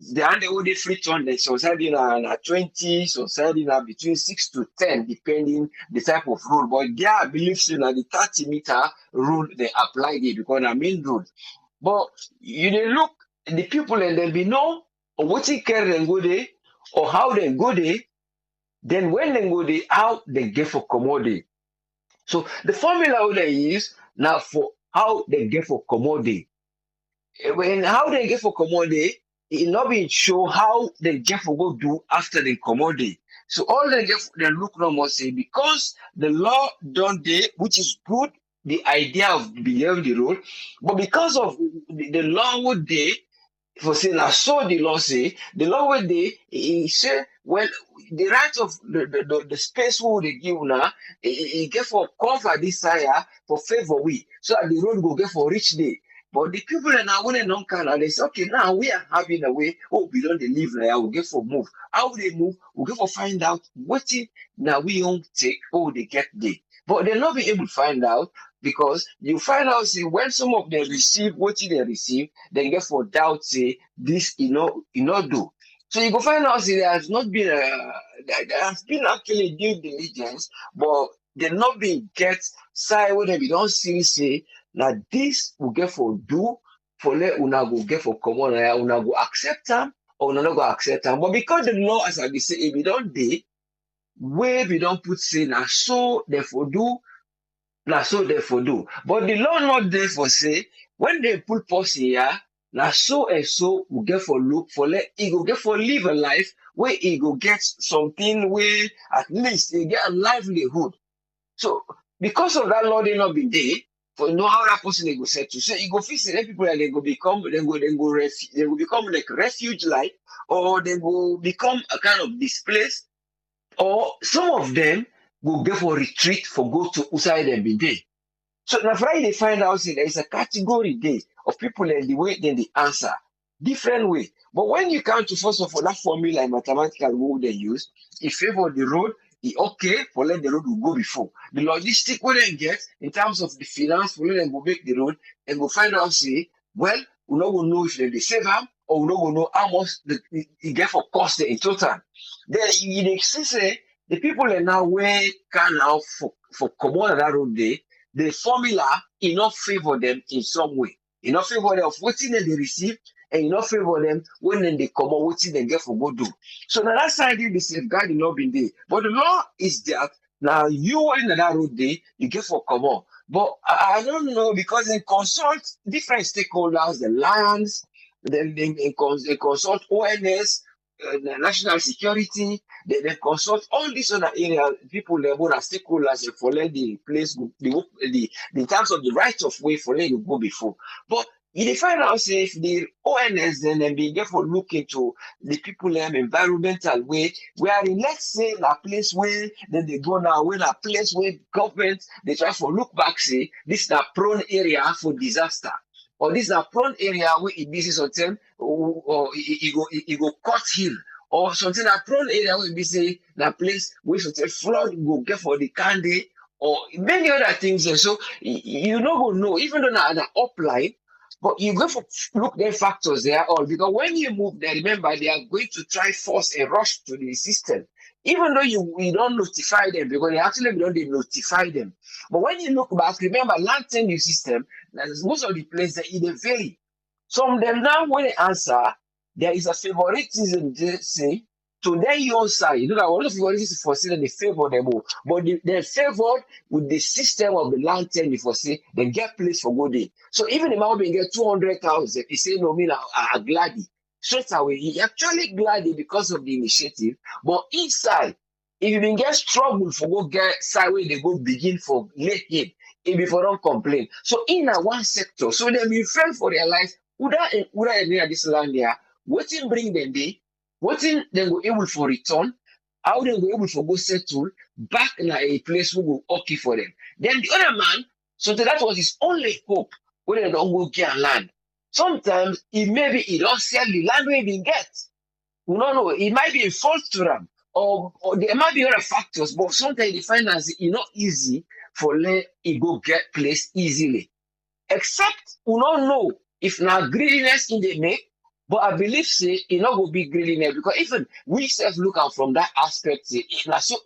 The hand they hold the free turn, they so side in a 20, so side in between 6 to 10, depending the type of road. But their beliefs in the 30 meter rule, they apply it because the main road. But you they look, the people and then be know what they care and go there, or how they go there. Then when they go there, how they get for commodity. So the formula they use now for how they get for commodity. When how they get for commodity, it not be show how they get for go do after the commodity. So all they get for they look no more say because the law done there, which is good the idea of beyond the road, but because of the law would they for say now so the law say the law would they he say well the right of the space who they give now he get for cover this sire for favor we so that the road will get for rich day. But the people are now when they don't can they say okay now we are having a way oh we don't live now we get for move how they move we get for find out what it now we don't take oh they get there. But they'll not be able to find out because you find out say when some of them receive what they receive, they get for doubt say this you know do. So you go find out say there has not been there has been actually due diligence, but they not been get side where they don't see say now this will get for do for let una go get for common una go accept them or una not go accept them. But because the law as I be say if you don't dey where we don't put say now so therefore do now so therefore do. But the law not there for say when they put pause here, now so and so will get for look for let he go get for live a life where he go get something where at least he get a livelihood. So because of that law they not be there for no how that person they go set to. So he go fix it people and they go become they go become like refuge like or they go become a kind of displaced or some of them will go for retreat for go to outside them be there. So now Friday they find out say there is a category there of people and the way then they answer different way. But when you come to first of all that formula in mathematical rule they use, it favor the road, it okay for let the road will go before. The logistic what they get in terms of the finance for let them go make the road and go find out say, well, we not gonna know if they save them or we not gonna know how much it get for cost in total. Then you see say the people are now where can now for common that road day, the formula enough favor them in some way. Enough favor them of what they receive and enough favor them when then they come out what they get for go do. So now that side the safeguard not been there. But the law is that now you in that road day, you get for common. But I don't know because they consult different stakeholders, the lands, then they consult ONS, the national security, they consult all these other areas, people level as stakeholders for let the place go, the in terms of the right of way for let you go before. But you find out say if the ONS then be for look into the people environmental way, where in let's say a place where then they go now, when a place where government they try for look back say this is a prone area for disaster. Or this is a prone area where it be something or it go cut hill or something a prone area where it be say that place where something flood go get for the candy or many other things. And so you not gonna know even though na upline, but you go for look their factors there all because when you move there, remember they are going to try force a rush to the system. Even though you don't notify them because they actually don't they notify them. But when you look back, remember land tenure system, most of the places they vary. Some of them now when they answer, there is a favoritism they say to their own side. You know that a lot of favoritism for say that they favor them all, but they're favored with the system of the land tenure for say they get place for good day. So even if I get 200,000, he say no mean a gladdy. Straight away, he actually glad because of the initiative, but inside, if you been get trouble for go get side where they go begin for late him, if before don't complain. So in a one sector, so they be friend for their life, would I agree at this land here, what in bring them there, what in they go able for return, how they go able for go settle back in a place who go okay for them. Then the other man, so that was his only hope when they don't go get land. Sometimes maybe he don't sell the land where he get. We don't know. It might be a fault to them, or there might be other factors. But sometimes the finance is not easy for let it go get place easily. Except we don't know if now greediness in the make. But I believe say it not go be greediness because even we self look out from that aspect. Say now so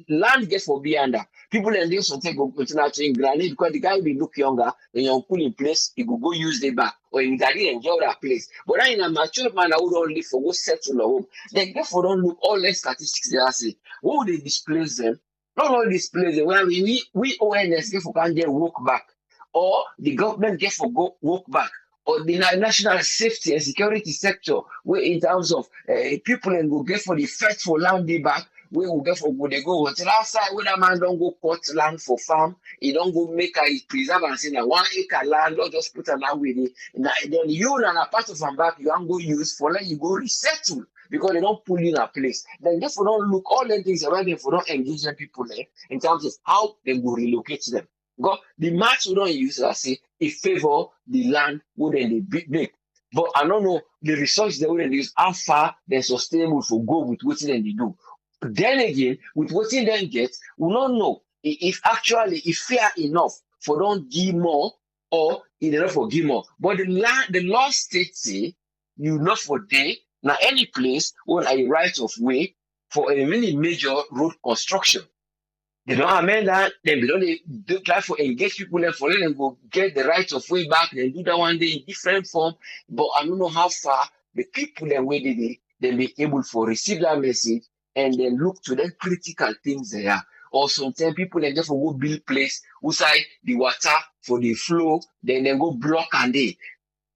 land gets for be under. People and they something go continue to granny because the guy will look younger when you put in place, he go use the back or in that enjoy that place. But then in a mature man, I would only for go settle a home. Then therefore don't look all the statistics they are saying. What would they displace them? Not only displace them. When we ONS get for can get walk back, or the government get for go walk back. Or the national safety and security sector, where in terms of people and go get for the fight for land day back, we will get for good they go until outside when a man don't go cut land for farm, he don't go make a preserve and say now 1 acre land, not just put an land with it. Now then you and a part of am back you can go use for let you go resettle because they don't pull you in a place. Then therefore don't look all the things around them for don't engage them people there in terms of how they will relocate them. Because the match we don't use, I say, it favor the land where they make. But I don't know the research they wouldn't use how far they're sustainable for go with what they do. Then again, with what they then get, we don't know if actually if fair enough for don't give more or enough for give more. But the law states say you not for day now any place where a right of way for a really major road construction. They don't amend that, then they don't try to engage people and for them go get the right of way back, then do that one day in different form. But I don't know how far the people and where they be able to receive that message and then look to the critical things there. Or sometimes people and just go build place outside the water for the flow, then they go block and they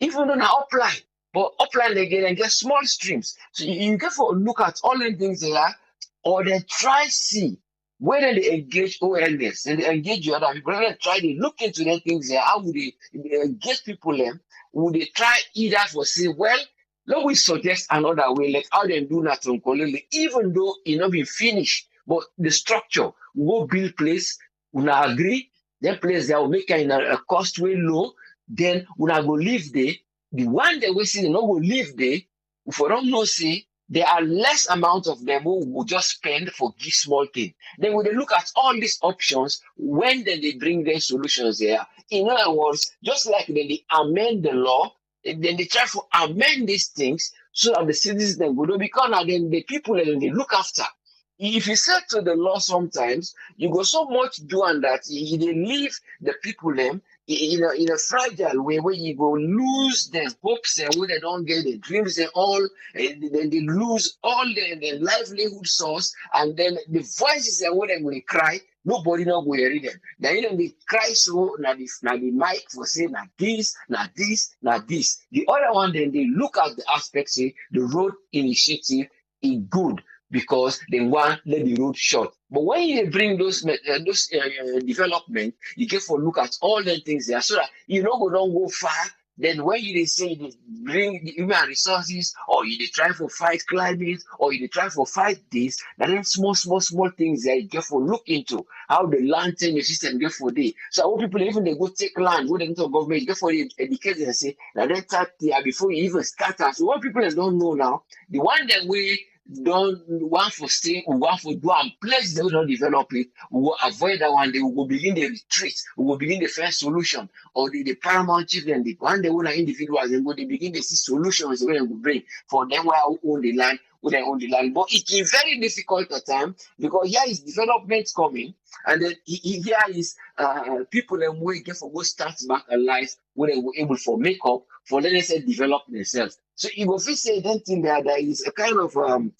even on an upline, but upline again and get small streams. So you get for look at all the things there, or then try see whether they engage OLS and they engage the other people, whether they try to look into the things there, how would they engage people them? Would they try either for say, well, let we suggest another way, like how they do that on Kolele, even though it not be finished, but the structure, we go build place, we agree, then place that will make a cost way low, then we go live there. The one that we see they not go live there, if we don't know say there are less amount of them who will just spend for this small thing. Then when they look at all these options, when then they bring their solutions there. In other words, just like then they amend the law, then they try to amend these things so that the citizens then go, because now then the people then they look after. If you set to the law sometimes, you go so much doing that they leave the people them in a fragile way where you go lose their hopes and where they don't get the dreams and all, and then they lose all their livelihood source, and then the voices and where they will cry, nobody know where they them. Then they cry so now the mic for say now this, now this, now this. The other one then they look at the aspects say the road initiative is good, because they want let the road short. But when you bring those development, you get for look at all the things there so that you don't go far. Then when you say they bring the human resources, or you try for fight climate, or you try for fight this, then small things there you get for look into how the land tenure system get for day. So what people even they go take land, go into government, you get for educate and say that they start there before you even start. So what people don't know now, the one that we don't want for stay, we want for do and place they will not develop it, we will avoid that one, they will begin the retreat, we will begin the first solution, or the paramount chief and the one they will individuals and they begin to see solutions they will bring for them who own the land, who they own the land. But it is very difficult at times because here is development coming, and then here is people and we get for go start back a life where they were able for make up for let us say develop themselves. So you go say that thing there is a kind of and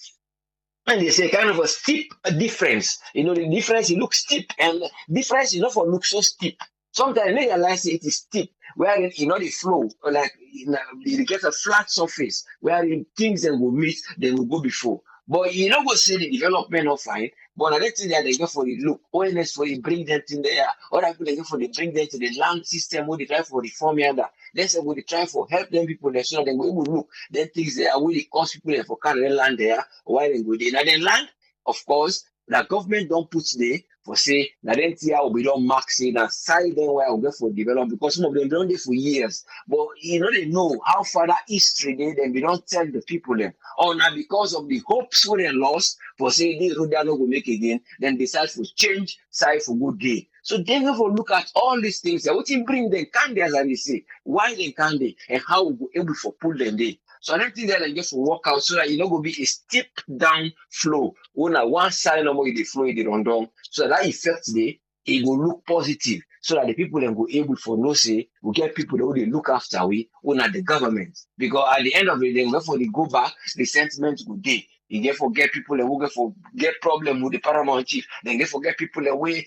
they say kind of a steep difference. You know, the difference it looks steep, and difference for look so steep. Sometimes they realize it is steep, where the flow, like you get a flat surface where things then will meet, then will go before. But you go say the development of fine, but I don't think that they go for the look, ONS for the bring them in there, other people they go for the bring them to the land system, where they try for the formula. Let's say we try for help them people there so that they will look. Then things there will cost people there for carry land there while they go there. Now the land, of course, the government don't put there for say that then here will be don't max it and side them where will go for development, because some of them don't there for years. But they know how far that history they then we don't tell the people them. Or now because of the hopes when they lost for say this road that not go make again, then decide to change side for good day. So they will look at all these things. What you bring them can as they say, why they can they, and how we go able to pull them there. So I don't think that they just work out so that go be a steep down flow. When one side no more the flow in the rundown, so that effect there, it will look positive. So that the people then go able for no say, we get people that will look after we, not the government. Because at the end of the day, before they go back, the sentiment go there. You get forget people that will get problem with the paramount chief. Then get forget people that way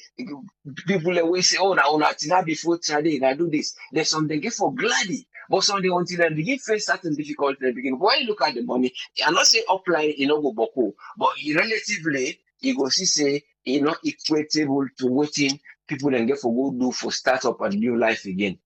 say, oh now before today, I do this. There's something get for gladdy. But something until then begin face certain difficulty in the beginning. When you look at the money, I not say upline go boko, but relatively you go see say e not equatable to waiting people then get for go do for start up a new life again.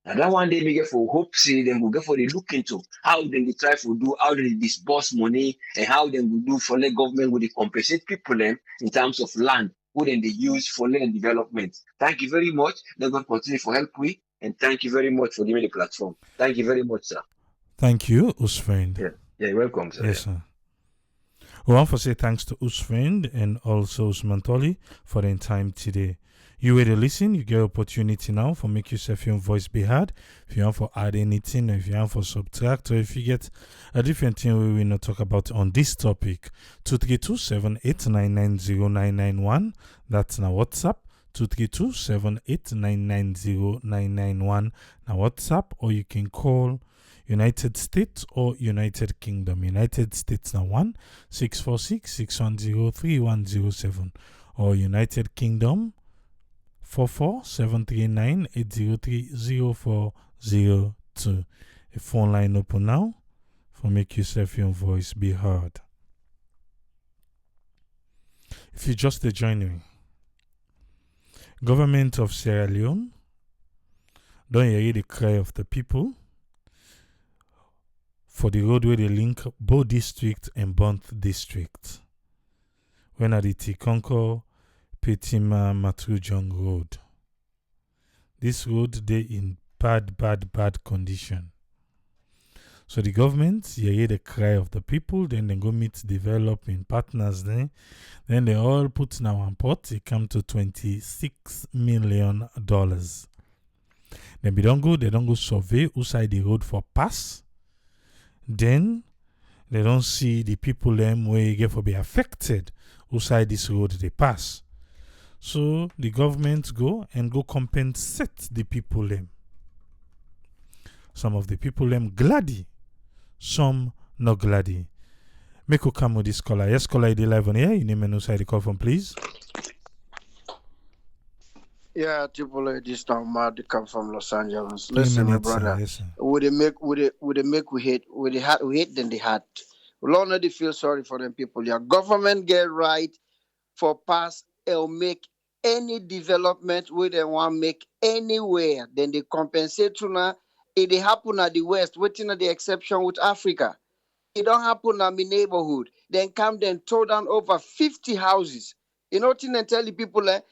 And that one day we get for hope say then we get for they look into how then they try to do, how they disburse money and how then we do for the government will they compensate people them in terms of land who then they use for land development. Thank you very much. Let God continue for help we and thank you very much for giving me the platform. Thank you very much, sir. Thank you, Usfriend. Yeah, you're welcome, sir. Yes, sir. We want to say thanks to Usfriend and also Usmantoli for their time today. You were to listen, you get opportunity now for make yourself your voice be heard. If you want for add anything, or if you want for subtract, or if you get a different thing we will not talk about on this topic, 232-78990-991. That's now WhatsApp. 232-78990-991. Now WhatsApp, or you can call United States or United Kingdom. United States now 1-646-610-3107, or United Kingdom 44-739-803-0402. A phone line open now for make yourself your voice be heard. If you just joining, government of Sierra Leone don't hear the cry of the people for the road where they link Bo District and Bont District. When at the Tikonko Petima Matrujong Road. This road they in bad condition. So the government hear the cry of the people, then they go meet developing partners there. Then they all put now on pot, it come to $26 million. Then they don't go survey outside the road for pass. Then they don't see the people them where get for be affected outside this road they pass. So the government go compensate the people them. Some of the people them gladdy, some not gladdy. Make you come with this caller. Yes, caller, ID live on here. You name and outside the call from, please. Yeah, Triple A, this time Matt come from Los Angeles. Listen, my brother. Yes, sir. Would they make we hate we hate then they had. We'll already feel sorry for them people. Your government get right for pass or make any development where they want make anywhere. Then they compensate to now. It happen at the West, waiting at the exception with Africa. It don't happen in my neighborhood. Then come then tore down over 50 houses. You know what I tell the people that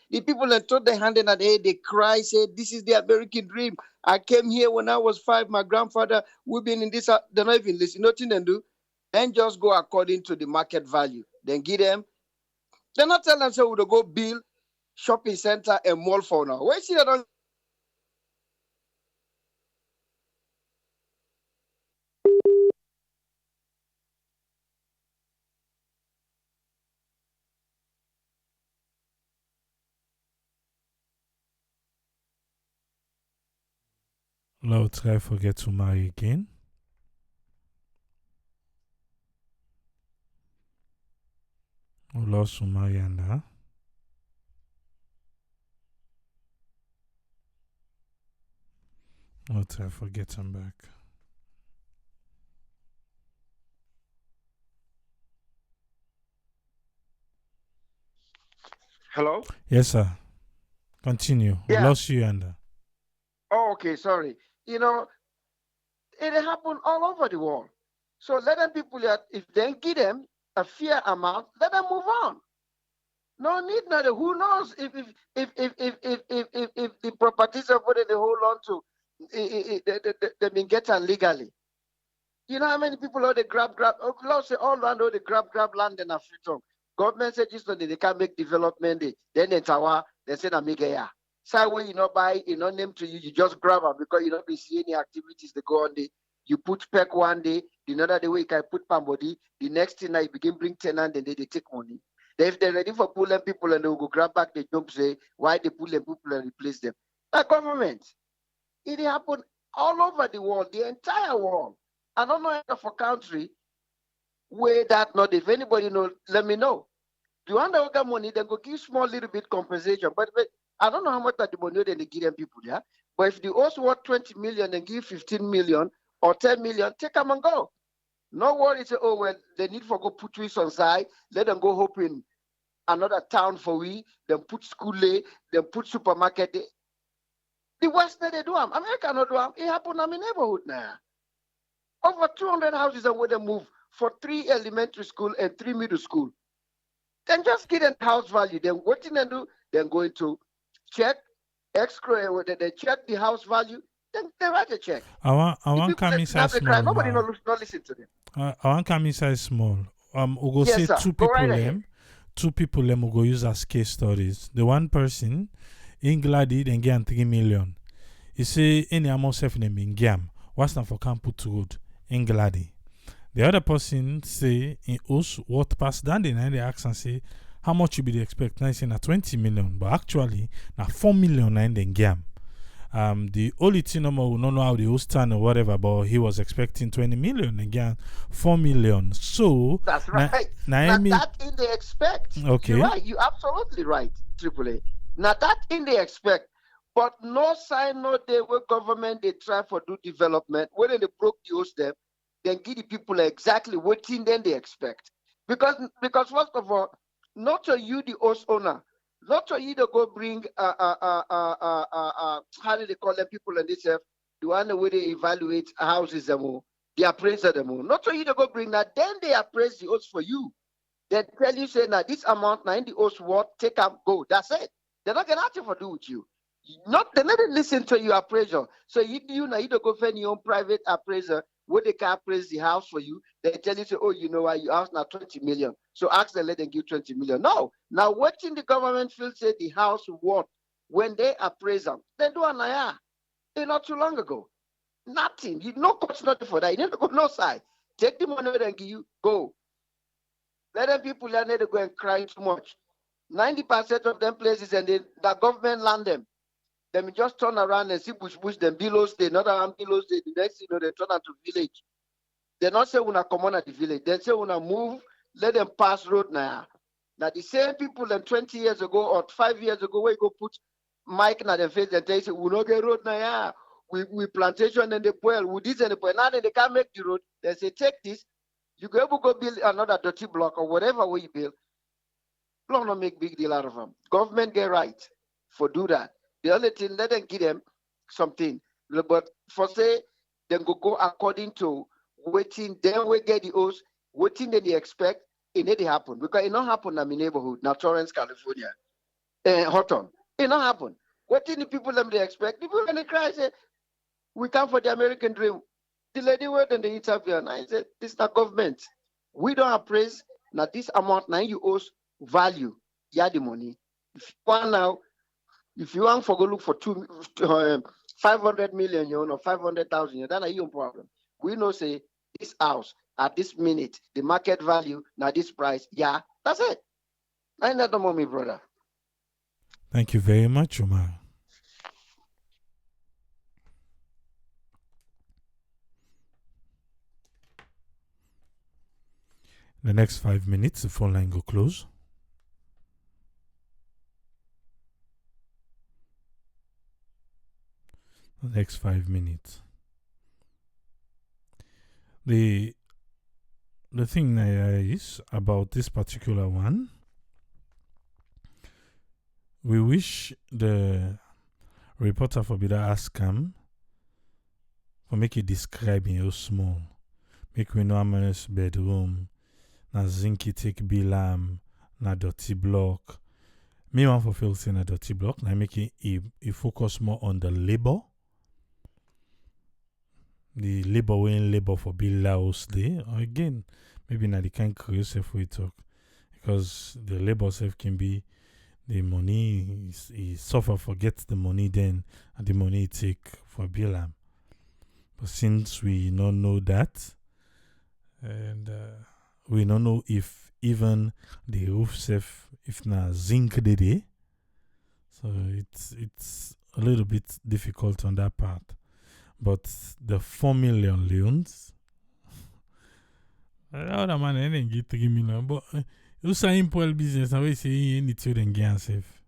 told their hand in the head, they cry, say, this is the American dream. I came here when I was 5. My grandfather, we've been in this, they're not even listening. Nothing they do. Then just go according to the market value. Then give them. They're not telling them, so we'll go build shopping center and mall for now. Where see that? Lord, try forget to marry again. We lost to marry and Lord, try forget him back. Hello? Yes, sir. Continue. We Yeah. lost you and Oh, okay, sorry. You know, it happen all over the world. So let them people that if they give them a fair amount, let them move on. No need nothing. Who knows if the properties of what they hold on to, they've been getting legally. You know how many people are they grab? Let's say all land they grab land in Africa. Government said this they can't make development. Then they tower, they say na make ya. So when you not buy, you not name to you, you just grab them because you don't be see any activities they go on day. You put peg one day, the another day you can put somebody, the next thing you begin bring tenant, then they take money. Then if they're ready for pulling people and they will go grab back the jump, say why they pull them people and replace them. That government. It happened all over the world, the entire world. I don't know of a country where that not. If anybody know, let me know. Do you want to get money? Then go give small little bit compensation. But I don't know how much that the money they give them people, yeah. But if the host want 20 million and give 15 million or 10 million, take them and go. No worry, say, oh well, they need for go put trees on side, let them go hoping another town for we, then put school there, then put supermarket there. The West they do them. America not do them. It happened in my neighborhood now. Over 200 houses and where they move for 3 elementary school and 3 middle school. Then just get a house value. Then what they do? Then going to check, escrow, they check the house value. Then they write a check. I want come inside small. Nobody not listen to them. I want come inside small. We go Yes, say sir. two Go people right them. ahead. Two people them will go use as case stories. The one person in Glady then get 3 million. He say any amount self name in Gam. What's not for camp put road in Glady. The other person say in us what pass down the they ask and say how much you be the expect? Now say na 20 million, but actually na 4 million in the Gam. The only thing number will not know how the host stand or whatever, but he was expecting 20 million again, 4 million. So that's right. Now that in they expect. Okay. You're right. You're absolutely right. AAA. Now that in they expect, but no sign, no day where government they try for do development. When they broke the host them, then give the people exactly what thing then they expect. Because first of all, not to you the host owner. Not to you to go bring how do they call them people in this the one where they evaluate houses them all, the appraiser them all. Not to you to go bring that, then they appraise the house for you. They tell you say now this amount now in the house what take up go. That's it. They're not gonna nothing for do with you. They never listen to your appraiser. So you now you to go find your own private appraiser where they can appraise the house for you. They tell you say, oh, you know what, your house now 20 million. So ask them, let them give 20 million. No. Now what in the government field say the house worth when they appraise them, they do an IR. Not too long ago. Nothing. You no cost nothing for that. You need to go no side. Take the money and give you go. Let them people learn to go and cry too much. 90% of them places and the government land them. Then we just turn around and see bush them below stay, not around below stay. The next they turn out to village. They not say when I come on at the village. They say when I move, let them pass road now. Now the same people than 20 years ago or 5 years ago where you go put mic in their face and they say we not get road now. We plantation and the poil, we this and the poil. Now they can't make the road. They say take this. You go able go build another dirty block or whatever way you build. Don't not make big deal out of them. Government get right for do that. The other thing, let them give them something. But for say, then go according to waiting, then we get the host, waiting that they expect, it need to happen. Because it not happen in my neighborhood, now Torrance, California, Houghton. It not happen. What the people them they expect? People when they cry, say, we come for the American dream. The lady went in the interview and I said, this is not government. We don't appraise, now this amount, now you owe value. Yeah, the money. If you want now, if you want for go look for 500 million, you know, 500,000, that's your problem. We know say this house at this minute, the market value, now this price, yeah, that's it. I not the mommy, brother. Thank you very much, Omar. The next 5 minutes, the phone line go close. The next 5 minutes. The thing is about this particular one, we wish the reporter for Bida ask him for make it describe in your small. Make we know how much bedroom, na zinki take bilam, na dirty block. Me want for feel say na dirty block, na make it focus more on the labor. The labor when labor for build house day. Or again, maybe na the kind creative we talk. Because the labor self can be the money he suffer forget the money then and the money he take for bill. But since we don't know that, and we don't know if even the roof self if na zinc day, so it's a little bit difficult on that part. But the 4 million leons, other man didn't get 3 million. But you say import business, I say you need to then gain safe.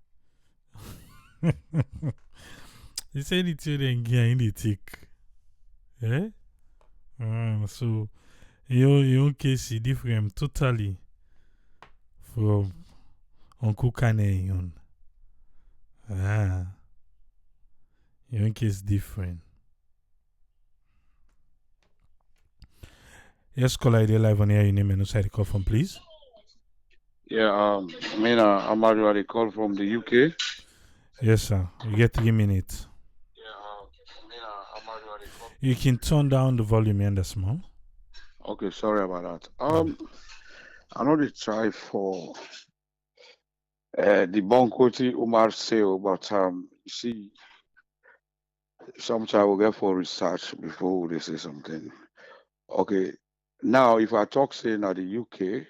You say you to then gain in the tick. Eh? So your case is different totally from Uncle Kane yun. Your case different. Yes, caller, ID live on air. Your name and who side call from, please. Yeah, I'm actually call from the UK. Yes, sir. You get 3 minutes. You can turn down the volume and the small. Okay, sorry about that. I know they try for the Bonkoti Umar sale, but you see, sometimes we get for research before they say something. Okay, now if I talk saying at the UK,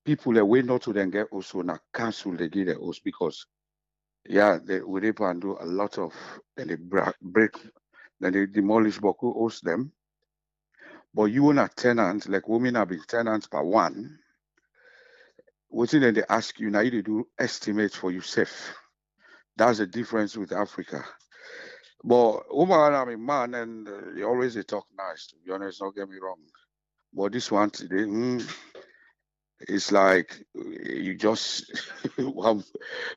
people that wait not to then get also now cancel they get their host because they we did and do a lot of then they break then they demolish Boku host them. But you want a tenant, like women have been tenants per one. Within then they ask you now you do estimates for yourself. That's the difference with Africa. But woman, I'm a man, and they always they talk nice. To be honest, don't get me wrong. But this one today, it's like you just have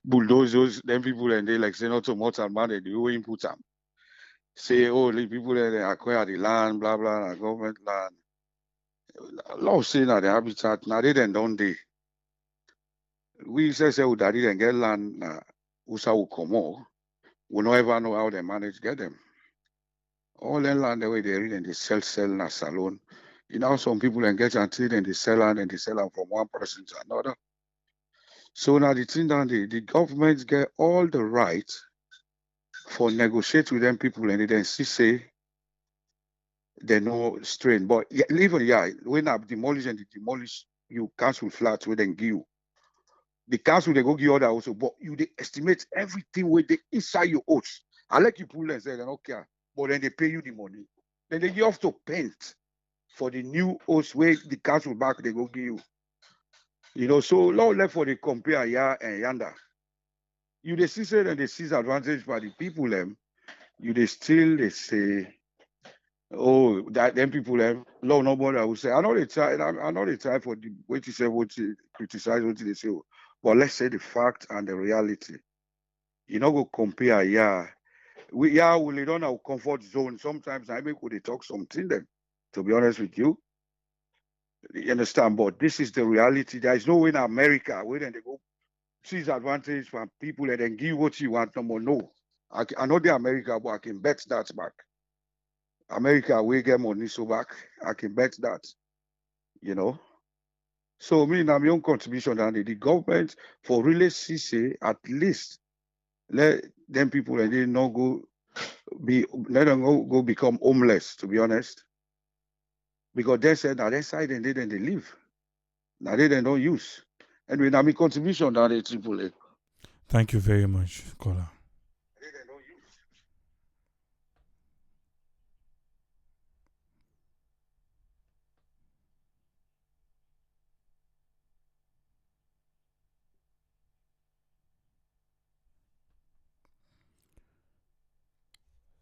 bulldozers, then people and they like say not so much and man, they do input them. Say, oh, the people that they acquire the land, blah blah, government land. A lot of saying that the habitat now they then don't they. We say we daddy then get land usa will come out. We don't ever know how they manage get them. All the land the way they read and they sell in a salon. You know, some people then get until and they sell land and they sell them from one person to another. So now the thing that the government get all the right for negotiate with them people and they then say they no strain. But even when I demolish and they demolish you council flats where then give you. The council they go give order also, but you they estimate everything where they inside your oaths. I let you pull and say they don't care, but then they pay you the money. Then they give to paint for the new oaths where the council back they go give you. You know, so law left for the compare and yonder. You they see and they seize advantage by the people them. You they still they say, oh, that them people them. Law nobody I will say. I know they try for the way to say what to criticize what they say. But let's say the fact and the reality. You know, go compare, we don't have comfort zone. Sometimes I make they talk something then, to be honest with you. You understand? But this is the reality. There is no way in America where then they go seize advantage from people and then give what you want no more. No. I know the America, but I can bet that back. America we get money so back. I can bet that. You know. So me now my own contribution and the government for really say at least let them people and they not go let them go become homeless, to be honest. Because they said that their side and they live. Now they don't use. Anyway, now my contribution down the AAA. Thank you very much, caller.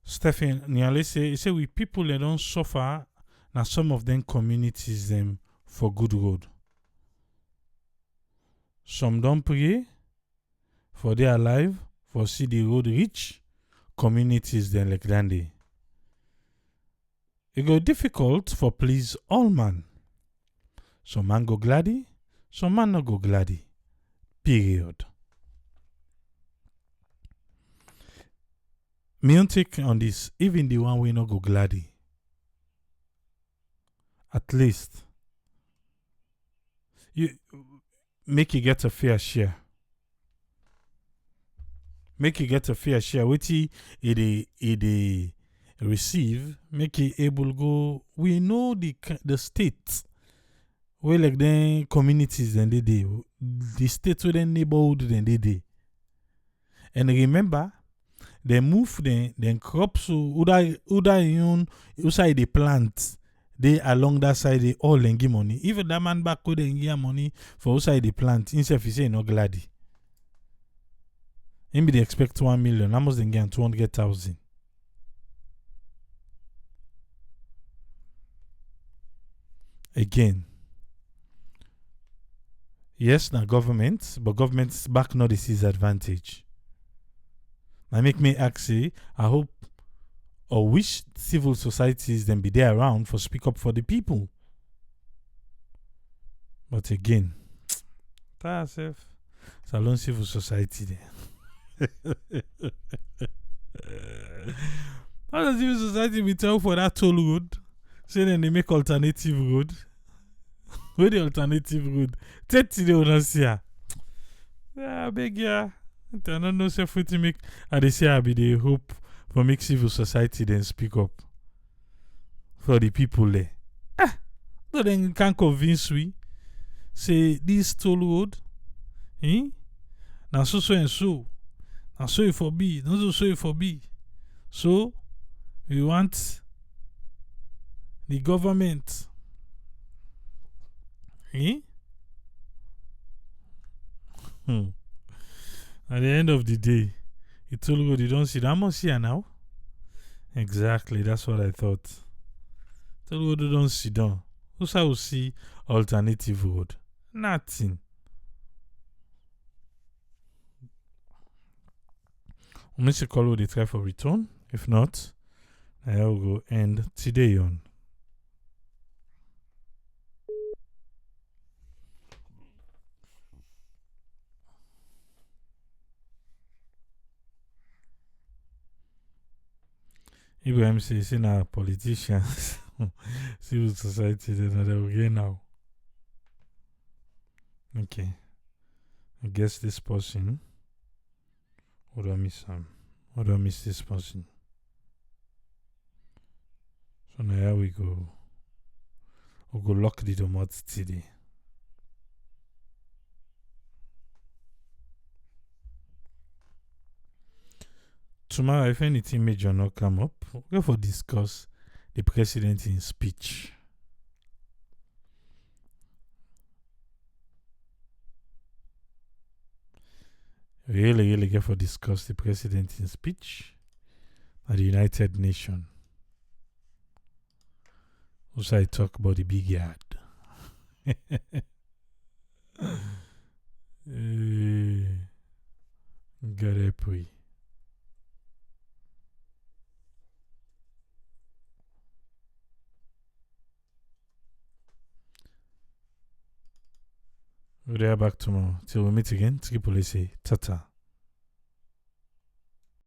Stephen Niale say we people they don't suffer. Now some of them communities them for good road. Some don't pray for their life for see the road reach communities then like dandy. It go difficult for please all man. Some man go gladdy, some man no go gladdy. Period. Me on take on this, even the one we no go gladdy. At least you make you get a fair share. Make you get a fair share. Which it receive, make you able go. We know the state where like the communities then they do. The state where the neighborhood then they do. And remember, they move then crops usai the plant. They along that side they all then give money. Even that man back could then give money for outside the plant. Instead he say no gladdy. Maybe they expect 1 million. I must then get 200,000. Again. Yes, now government, but government's back not the disadvantage. Now make me ask say, I hope or wish civil societies then be there around for speak up for the people. But again, that's if it's alone civil society there. How does civil society be tell for that toll road? Say then they make alternative road. Where the alternative road? 30 they wanna see her. Yeah, I beg ya. I don't know if we make. And they say I be the hope for make civil society then speak up for the people there. So then you can't convince we. Say this toll road, now so and so. Now so it for be. Not so it for be. So we want the government. At the end of the day, it told you don't see that much here now. Exactly, that's what I thought. Told you don't sit down. Who's will see alternative road? Nothing. I'm to call the try for return. If not, I will go end today on. Ibrahim says, in our politicians, civil society, they're okay now. Okay. I guess this person. What do I miss? What do I miss this person? So now here we go. We'll go lock the domots today. Tomorrow, if anything major not come up, we'll go for discuss the president in speech. Really get for discuss the president in speech at the United Nations. Also, I talk about the big yard. God pray. We'll be back tomorrow. Till we meet again, Triple say, ta-ta.